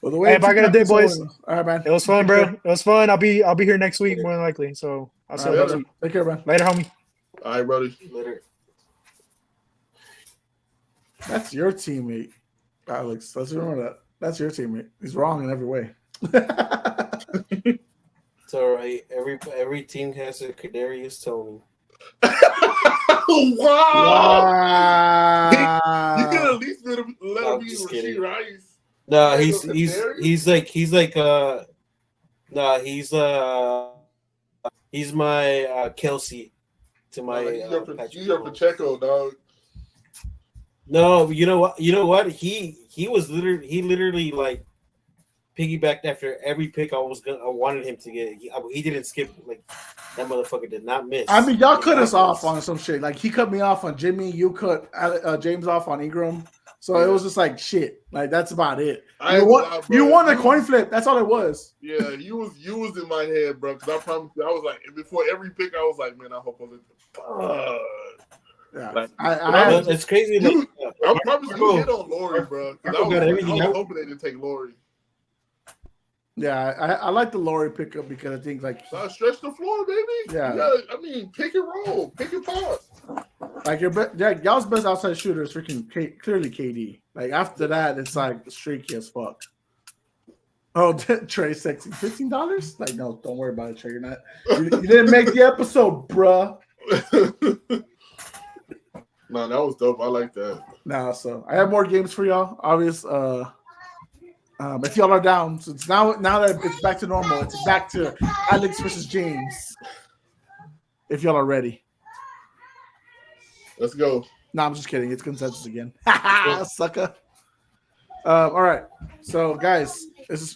Well, the way Hey, but I got to dip, boys. All right, man. It was fun, bro. It was fun. I'll be here next week more than likely. So I'll see you next week. Take care, man. Later, homie. All right, buddy. Later. That's your teammate, Alex. Let's remember that. That's your teammate. He's wrong in every way. It's all right. Every team has a Kadarius Tony. Wow. You can at least let him be Rasheed Rice. No, he's my Kelsey to my he's your Pacheco, dog. No, you know what? He literally like piggybacked after every pick I wanted him to get. He didn't skip. Like that motherfucker did not miss. I mean, y'all cut us off on some shit. Like he cut me off on Jimmy. You cut James off on Ingram. So it was just like shit. Like that's about it. You won a coin flip. That's all it was. Yeah, you was in my head, bro. Because I promise you, I was like, before every pick, I was like, man, I hope I was. Yeah, like, it's crazy. I promise you hit on Laurie, bro. I was hoping they didn't take Laurie. Yeah, I like the Laurie pickup because I think like stretch the floor, baby. Yeah, pick and roll, pick and toss. Like y'all's best outside shooter is freaking clearly KD. Like after that, it's like streaky as fuck. Oh, Trey, sexy, $15? Like no, don't worry about it, Trey. You're not. You didn't make the episode, bruh. No, that was dope. I like that. Nah, so I have more games for y'all. Obvious. If y'all are down, so it's now that it's back to normal, it's back to Alex versus James. If y'all are ready, let's go. No, I'm just kidding. It's consensus again. Sucker. All right. So, guys,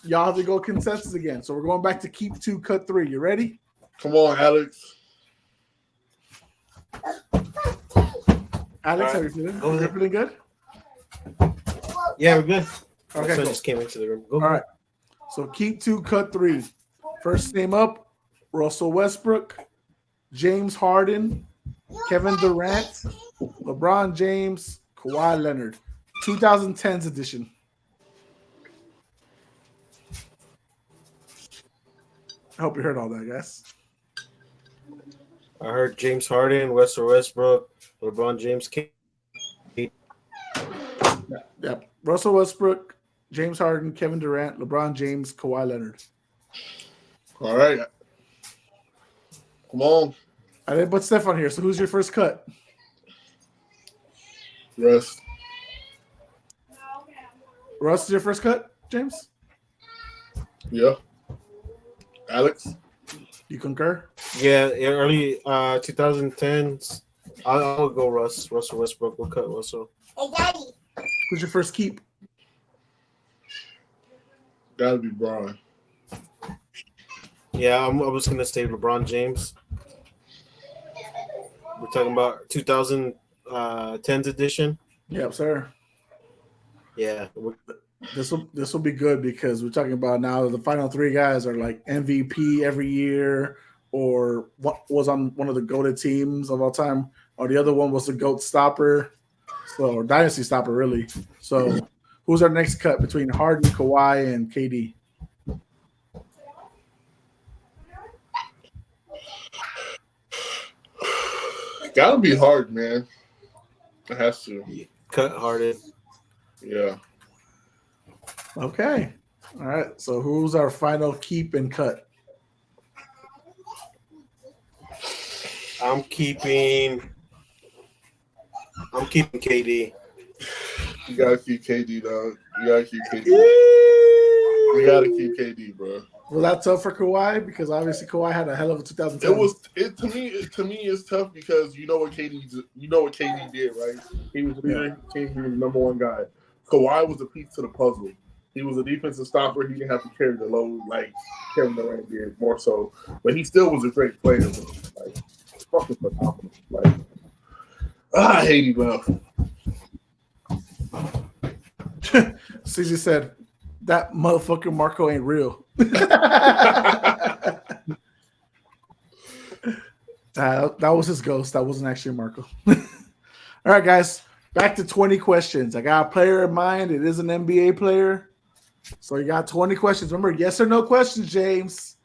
y'all have to go consensus again. So we're going back to keep 2, cut 3. You ready? Come on, Alex. Alex, how are you feeling? You feeling good? Yeah, we're good. Okay, so I just came into the room. Go. All right. So keep 2, cut 3. First name up: Russell Westbrook, James Harden, Kevin Durant, LeBron James, Kawhi Leonard. 2010s edition. I hope you heard all that, guys. I heard James Harden, Russell Westbrook, LeBron James. Yeah. Russell Westbrook, James Harden, Kevin Durant, LeBron James, Kawhi Leonard. All right. Come on. I didn't put Stefon here, so who's your first cut? Russ. Russ is your first cut, James? Yeah. Alex? You concur? Yeah, early 2010s. I'll go Russell Westbrook. We'll cut Russell. Hey, Daddy. Who's your first keep? Gotta be Bron. Yeah, I was gonna say LeBron James. We're talking about 2010s edition. Yep, sir. Yeah, This will be good because we're talking about now the final three guys are like MVP every year, or what was on one of the GOATed teams of all time, or the other one was the GOAT stopper, or dynasty stopper really. So who's our next cut between Harden, Kawhi, and KD? Gotta be hard, man. It has to. cut Harden. Yeah. Okay. All right. So who's our final keep and cut? I'm keeping KD. You gotta keep KD, dog. You gotta keep KD. You gotta keep KD, bro. Was that tough for Kawhi? Because obviously Kawhi had a hell of a 2010. To me it's tough because you know what KD did, right? He was the leader of the team, he was the number one guy. Kawhi was a piece to the puzzle. He was a defensive stopper. He didn't have to carry the load like Kevin Durant did, more so. But he still was a great player. Like, fucking phenomenal. Like, I hate him enough. CZ said, that motherfucker Marco ain't real. That was his ghost. That wasn't actually Marco. All right, guys. Back to 20 questions. I got a player in mind. It is an NBA player. So you got 20 questions. Remember, yes or no questions, James.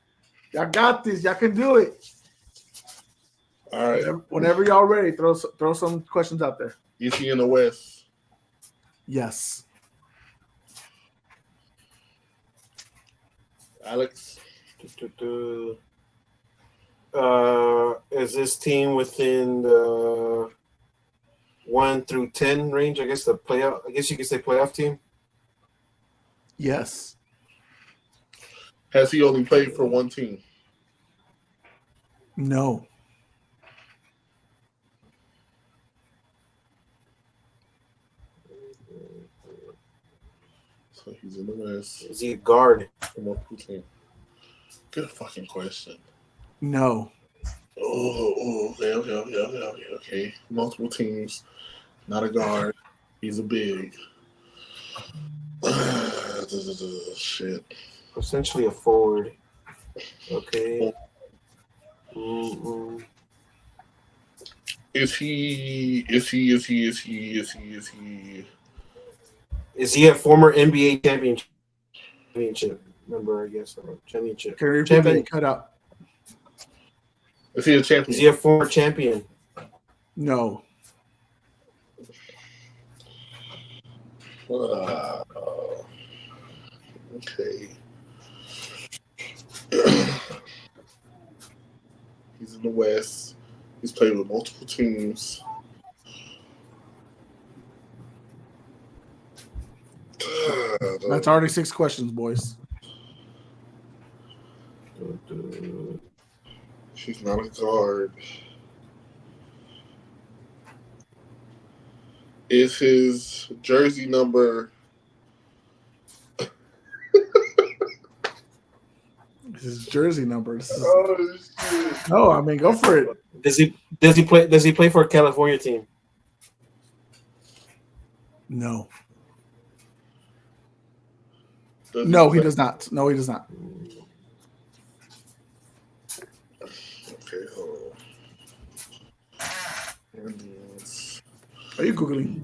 Y'all got this. Y'all can do it. All right. Whenever y'all ready, throw some questions out there. Is he in the West? Yes. Alex? Is this team within the 1 through 10 range? I guess the playoff. I guess you could say playoff team. Yes. Has he only played for one team? No. So he's in the West. Is he a guard? Good fucking question. No. Okay. Multiple teams. Not a guard. He's a big. Shit. Essentially a forward. Okay. Mm-mm. Is he Is he a former NBA championship member? I guess or championship. Can you repeat that? You cut out. Is he a champion? Is he a former champion? No. Okay. He's in the West. He's played with multiple teams. That's already 6 questions, boys. She's not a guard. Is his jersey number? His jersey number. Oh shit! No, I mean, go for it. Does he play for a California team? No. No, he does not. No, he does not. Okay, hold on. Are you Googling?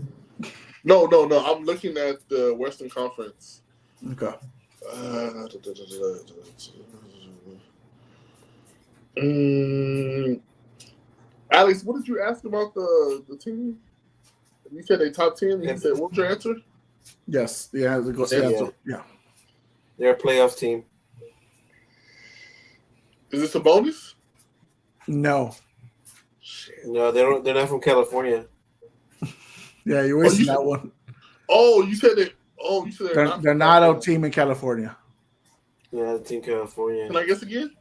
No. I'm looking at the Western Conference. Okay. Alex, what did you ask about the team? You said they top 10. You said, what was your answer? Yes. Yeah. Yeah. They're a playoff team. Is this a bonus? No. No, they're not from California. Yeah, you wasted that one. Oh, you said it. Oh, you said they're not a team in California. Yeah, Team California. Can I guess again?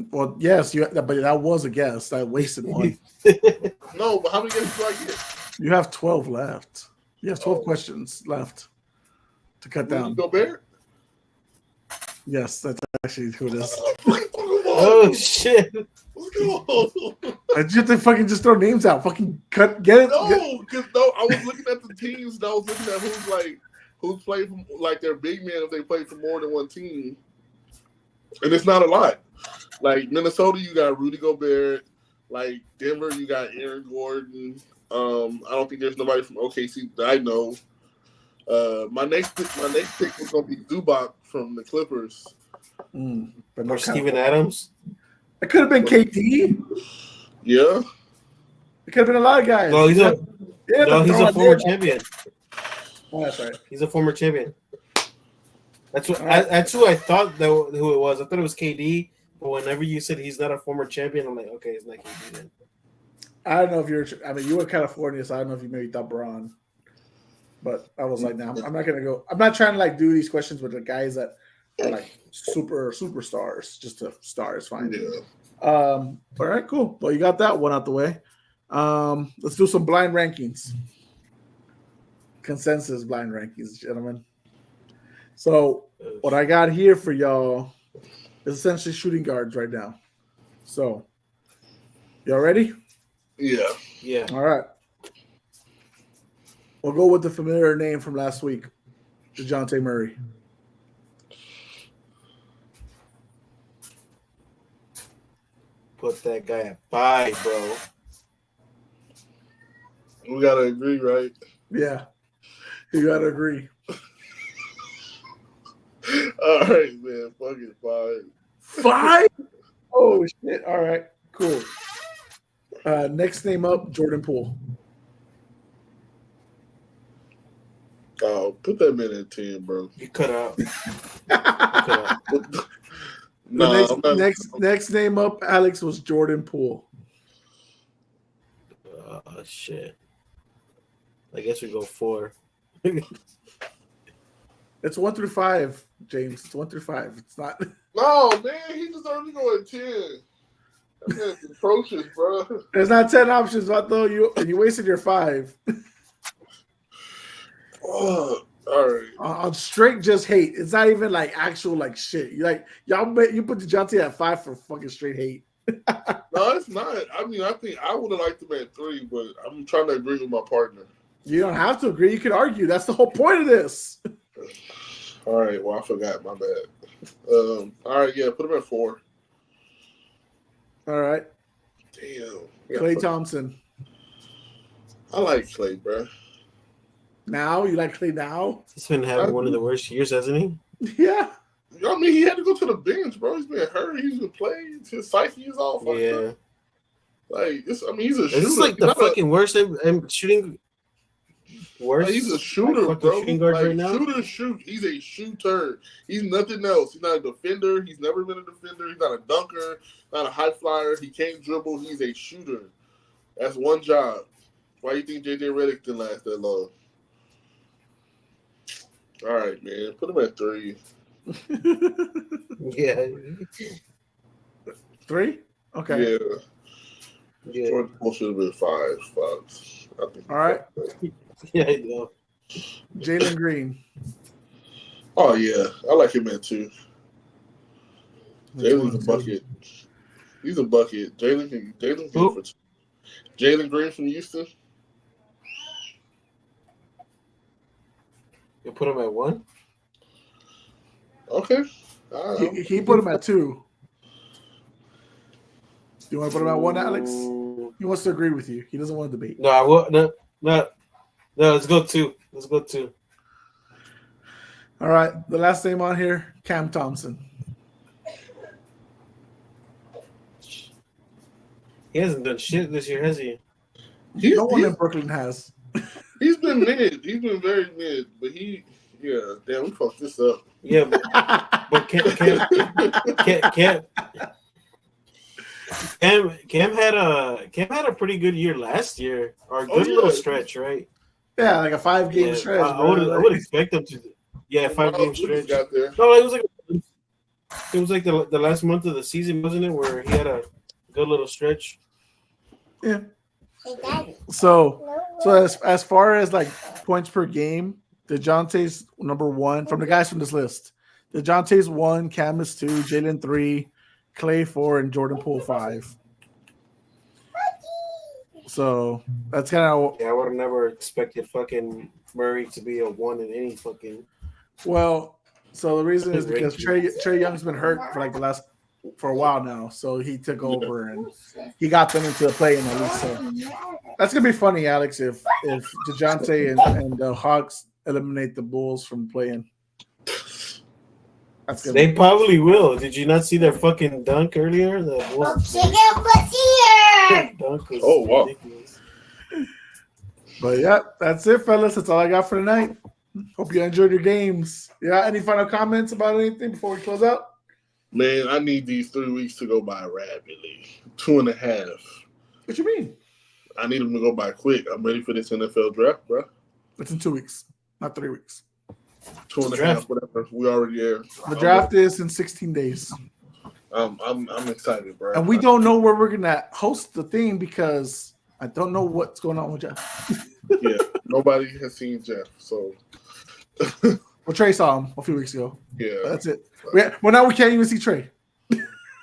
Well, yes, but that was a guess. I wasted one. No, but how many guesses do I get? You have 12 left. You have 12 questions left to cut down. Gobert? Yes, that's actually who it is. Oh shit! Let's go. I just have to fucking just throw names out. Fucking get it. No, because I was looking at the teams. And I was looking at who's played from like their big man if they played for more than one team, and it's not a lot. Like Minnesota, you got Rudy Gobert. Like Denver, you got Aaron Gordon. I don't think there's nobody from OKC that I know. My next pick was gonna be Zubac from the Clippers. But Or Steven Adams. It could have been KD. Yeah, It could have been a lot of guys. No, he's a throw it former there. champion. Oh, that's right. He's a former champion. That's who I thought who it was. I thought it was KD, but whenever you said he's not a former champion, I'm like, okay, it's not KD then. I don't know if you're. I mean, you were California, so I don't know if you maybe thought Braun. But I was like, no, I'm not gonna go. I'm not trying to like do these questions with the guys that are like superstars. Just a star is fine. yeah. All right, cool. Well, you got that one out the way. Let's do some blind rankings. Consensus blind rankings, gentlemen. So what I got here for y'all is essentially shooting guards right now. So y'all ready? Yeah. Yeah. All right. We'll go with the familiar name from last week, DeJounte Murray. Put that guy at 5, bro. We gotta agree, right? Yeah, you gotta agree. All right, man. Fuck it, 5. 5? Oh shit! All right, cool. Next name up, Jordan Poole. Oh, put that man at 10, bro. You cut out. Next name up, Alex, was Jordan Poole. Oh shit. I guess we go 4. It's 1 through 5, James. It's 1 through 5. It's not. No, man, he deserves to go at 10. That man's atrocious, bro. There's not 10 options, Vato. You wasted your 5. Oh, all right. On straight just hate. It's not even like actual like shit. You put DeJounte at 5 for fucking straight hate. No, it's not. I mean, I think I would have liked him at 3, but I'm trying to agree with my partner. You don't have to agree. You can argue. That's the whole point of this. All right. Well, I forgot. My bad. All right. Yeah, put him at 4. All right. Damn. Klay Thompson. I like Klay, bro. Now? You like Klay now? He's been having one of the worst years, hasn't he? Yeah. I mean, he had to go to the bench, bro. He's been hurt. He's been playing. His psyche is all fucked up. Like, he's a shooter. This is like the fucking worst I'm shooting. Worst. Like, he's a shooter, like bro. Shooting guard like, right now. Shooter, shoot. He's a shooter. He's nothing else. He's not a defender. He's never been a defender. He's not a dunker. Not a high flyer. He can't dribble. He's a shooter. That's one job. Why do you think JJ Redick didn't last that long? All right, man. Put him at 3. Yeah. 3? Okay. Yeah. Jordan Poole should have been 5. I think. All right. Yeah, I know. Jalen Green. Oh, yeah. I like him at 2. Jalen's a bucket. He's a bucket. Jalen can for 2. Jalen Green from Houston. You put him at 1? Okay. He put him at 2. You want to put him at 1, Alex? He wants to agree with you. He doesn't want to debate. No, I will. No. Let's go 2. All right. The last name on here, Cam Thompson. He hasn't done shit this year, has he? No one in Brooklyn has. He's been mid. He's been very mid. But damn, we fucked this up. Yeah, but Cam had a pretty good year last year, or a good little stretch, right? Yeah, like a 5-game stretch. I would expect them to. Yeah, 5-game stretch. Got there. No, it was like the last month of the season, wasn't it? Where he had a good little stretch. Yeah. So as far as like points per game, DeJounte's number 1 from the guys from this list. DeJounte's 1, Cam is 2, Jalen 3, Clay 4, and Jordan Poole 5. So that's kind of Yeah, I would have never expected fucking Murray to be a 1 in any fucking. well. So the reason is because Trey Young's been hurt for a while now, so he took over and he got them into the play-in at least. So that's gonna be funny, Alex, if DeJounte and the Hawks eliminate the Bulls from playing. They probably will. Did you not see their fucking dunk earlier? The Bulls dunk was ridiculous. But yeah, that's it, fellas. That's all I got for tonight. Hope you enjoyed your games. Yeah, any final comments about anything before we close out? Man, I need these 3 weeks to go by rapidly. 2.5. What you mean? I need them to go by quick. I'm ready for this NFL draft, bro. It's in 2 weeks, not 3 weeks. 2.5, whatever. We already there. The draft is in 16 days. I'm excited, bro. And we don't know where we're gonna host the thing because I don't know what's going on with Jeff. Yeah, nobody has seen Jeff, so. Well, Trey saw him a few weeks ago. Yeah, that's it. Well, now we can't even see Trey.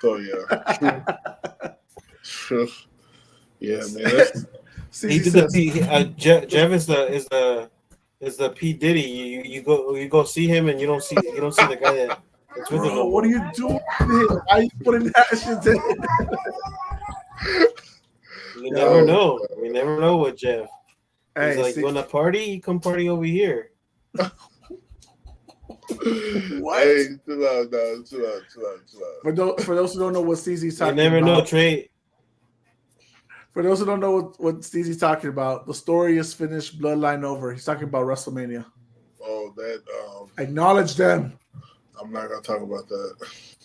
So yeah, true. Yeah, man. Jeff is the P Diddy. You go see him and you don't see the guy that's with him. Bro, what are you doing? Why are you putting that shit in? You never know. We never know with Jeff. He's Hey, like, you want to party? You come party over here. What? Hey, chill out. For those who don't know what Steezy's talking You never about, know, Trey. For those who don't know what Steezy's talking about, the story is finished, bloodline over. He's talking about WrestleMania. Oh, that. Acknowledge them. I'm not gonna talk about that.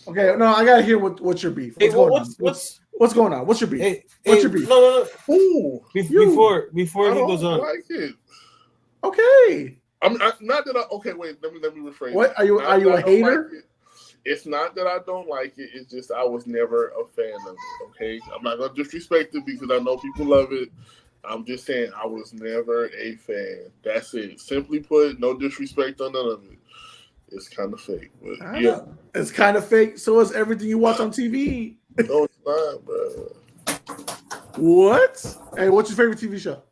Okay, no, I gotta hear what's your beef. What's going on? What's going on? What's your beef? What's your beef? No. Ooh, Before he goes on. Like it. Okay. I'm not that I. Okay, wait. Let me rephrase. What are you? Are you a hater? Like it's not that I don't like it. It's just I was never a fan of it. Okay, I'm not gonna disrespect it because I know people love it. I'm just saying I was never a fan. That's it. Simply put, no disrespect on none of it. It's kind of fake, but yeah, it's kind of fake. So is everything you watch on TV. No, it's not, bro. What? Hey, what's your favorite TV show?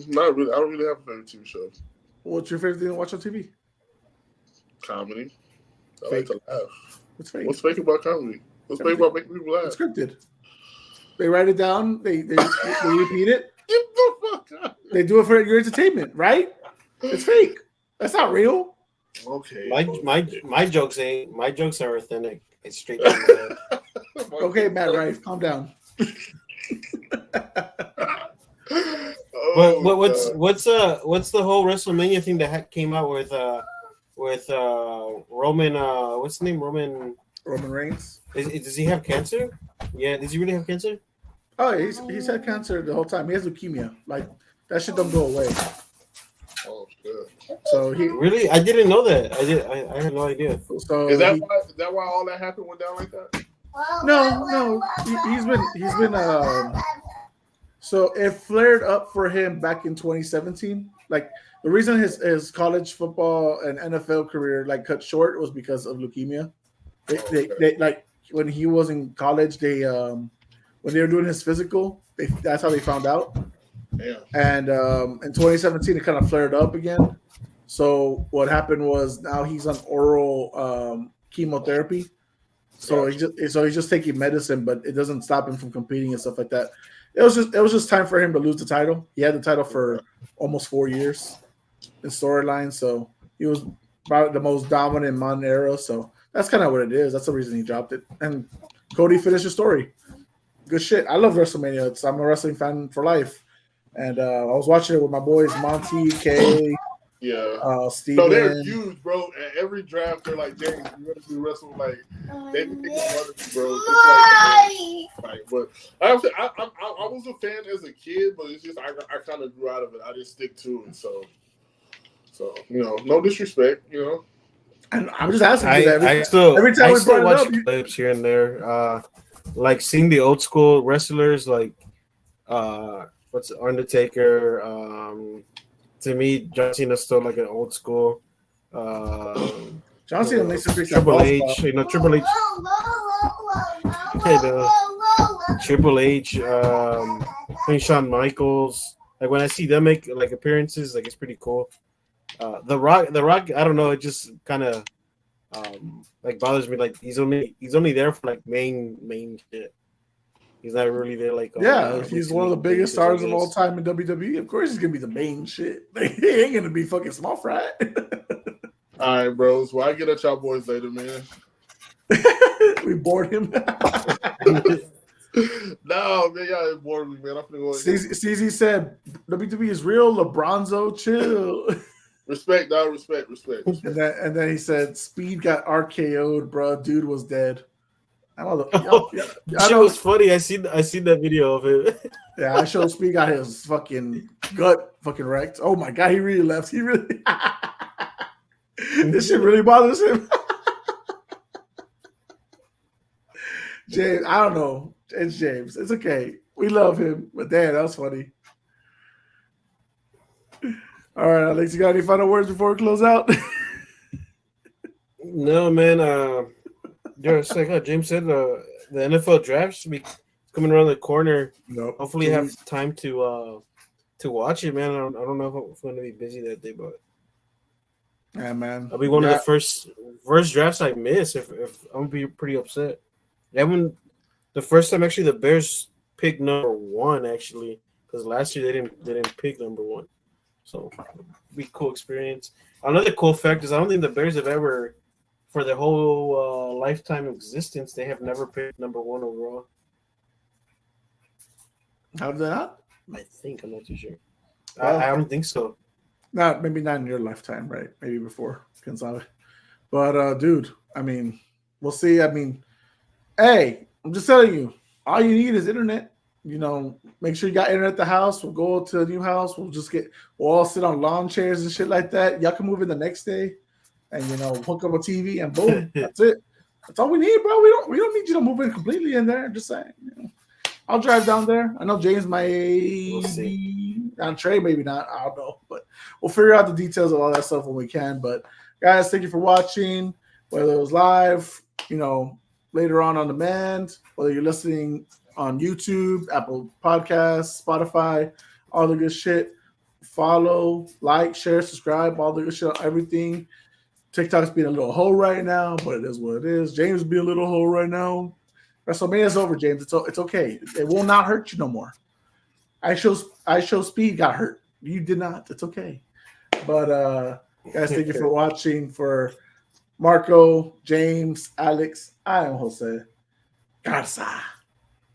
Not really. I don't really have a favorite TV show. What's your favorite thing to watch on TV? Comedy. I Fake. like to laugh. What's fake? What's fake about comedy? What's fake about making people laugh? It's scripted. They write it down. They repeat it. Get the fuck out. They do it for your entertainment, right? It's fake. That's not real. Okay. My jokes are authentic. It's straight down the head. Okay, Matt Rife, calm down. But what's the whole WrestleMania thing that came out with Roman? What's the name? Roman Reigns. Does he have cancer? Yeah. Does he really have cancer? Oh, he's had cancer the whole time. He has leukemia. Like that shit don't go away. Oh shit. So he really? I didn't know that. I had no idea. So is that why all that happened went down like that? No. He's been so it flared up for him back in 2017. Like the reason his college football and NFL career like cut short was because of leukemia. They like when he was in college, when they were doing his physical, that's how they found out. Yeah. And in 2017, it kind of flared up again. So what happened was now he's on oral chemotherapy. So he's just taking medicine, but it doesn't stop him from competing and stuff like that. It was just time for him to lose the title. He had the title for almost 4 years in storyline, so he was about the most dominant in modern era. So that's kind of what it is. That's the reason he dropped it. And Cody finished the story. Good shit. I love WrestleMania. I'm a wrestling fan for life. And I was watching it with my boys, Monty, Kay, Steven. No, they're huge, bro. At every draft, they're like, "James, you want to do wrestling?" Like, they be thinking about it, bro. But I was a fan as a kid, but it's just I kind of grew out of it. I didn't stick to it, so no disrespect, And I'm just asking every time we brought watch it up, clips here and there, like seeing the old school wrestlers, like what's Undertaker. To me, John Cena's still like an old school. John Cena makes him fix that Triple ball H, spot. Triple H. Triple H, and Shawn Michaels. Like when I see them make like appearances, like it's pretty cool. The Rock, I don't know, it just kind of like bothers me. Like he's only there for like main shit. He's not really there like Yeah, he's one of the biggest stars of all guess. time in WWE. Of course, he's gonna be the main shit. Like, he ain't gonna be fucking small fry. All right, bros. Well, I get at y'all boys later, man. We bored him. No, man, y'all ain't bored me, man. I'm gonna go. CZ said WWE is real. LeBronzo, chill. Respect, dog. Respect. And then he said Speed got RKO'd, bro. Dude was dead. I don't know. Shit was funny. I seen that video of it. Yeah, I showed Speed got his fucking gut fucking wrecked. Oh my god, he really left. He really this shit really bothers him. James, I don't know. It's James. It's okay. We love him, but damn, that was funny. All right, Alex, you got any final words before we close out? No, man. Just like how James said, the NFL draft should be coming around the corner. Nope. Hopefully, have time to watch it, man. I don't know if I'm going to be busy that day, but yeah, man, I'll be one of the first drafts I miss. If I'm gonna be pretty upset. That one, the first time actually the Bears picked number 1 actually, because last year they didn't pick number 1, so be a cool experience. Another cool fact is I don't think the Bears have ever, for their whole lifetime existence, they have never picked number 1 overall. How did that? I think I'm not too sure. Well, I don't think so. Maybe not in your lifetime, right? Maybe before Gonzalez. But dude, I mean, we'll see. I mean, hey, I'm just telling you, all you need is internet. You know, make sure you got internet at the house. We'll go to a new house. We'll all sit on lawn chairs and shit like that. Y'all can move in the next day and hook up a TV and boom. That's it. That's all we need, bro. We don't need you to move in completely in there. I'm just saying, I'll drive down there. I know James might We'll see. on Trey, maybe not. I don't know, but we'll figure out the details of all that stuff when we can. But guys, thank you for watching. Whether it was live, later on demand, whether you're listening on YouTube, Apple Podcasts, Spotify, all the good shit. Follow, like, share, subscribe, all the good shit, everything. TikTok's being a little hoe right now, but it is what it is. James being a little hoe right now. WrestleMania's over, James. It's okay. It will not hurt you no more. I show Speed got hurt. You did not. It's okay. But guys, thank you for watching. For Marco, James, Alex, I am Jose Garza.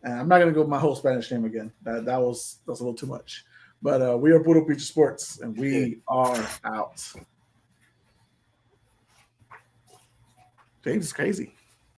And I'm not gonna go with my whole Spanish name again. That was a little too much. But we are Puro Pinche Sports, and we are out. James is crazy.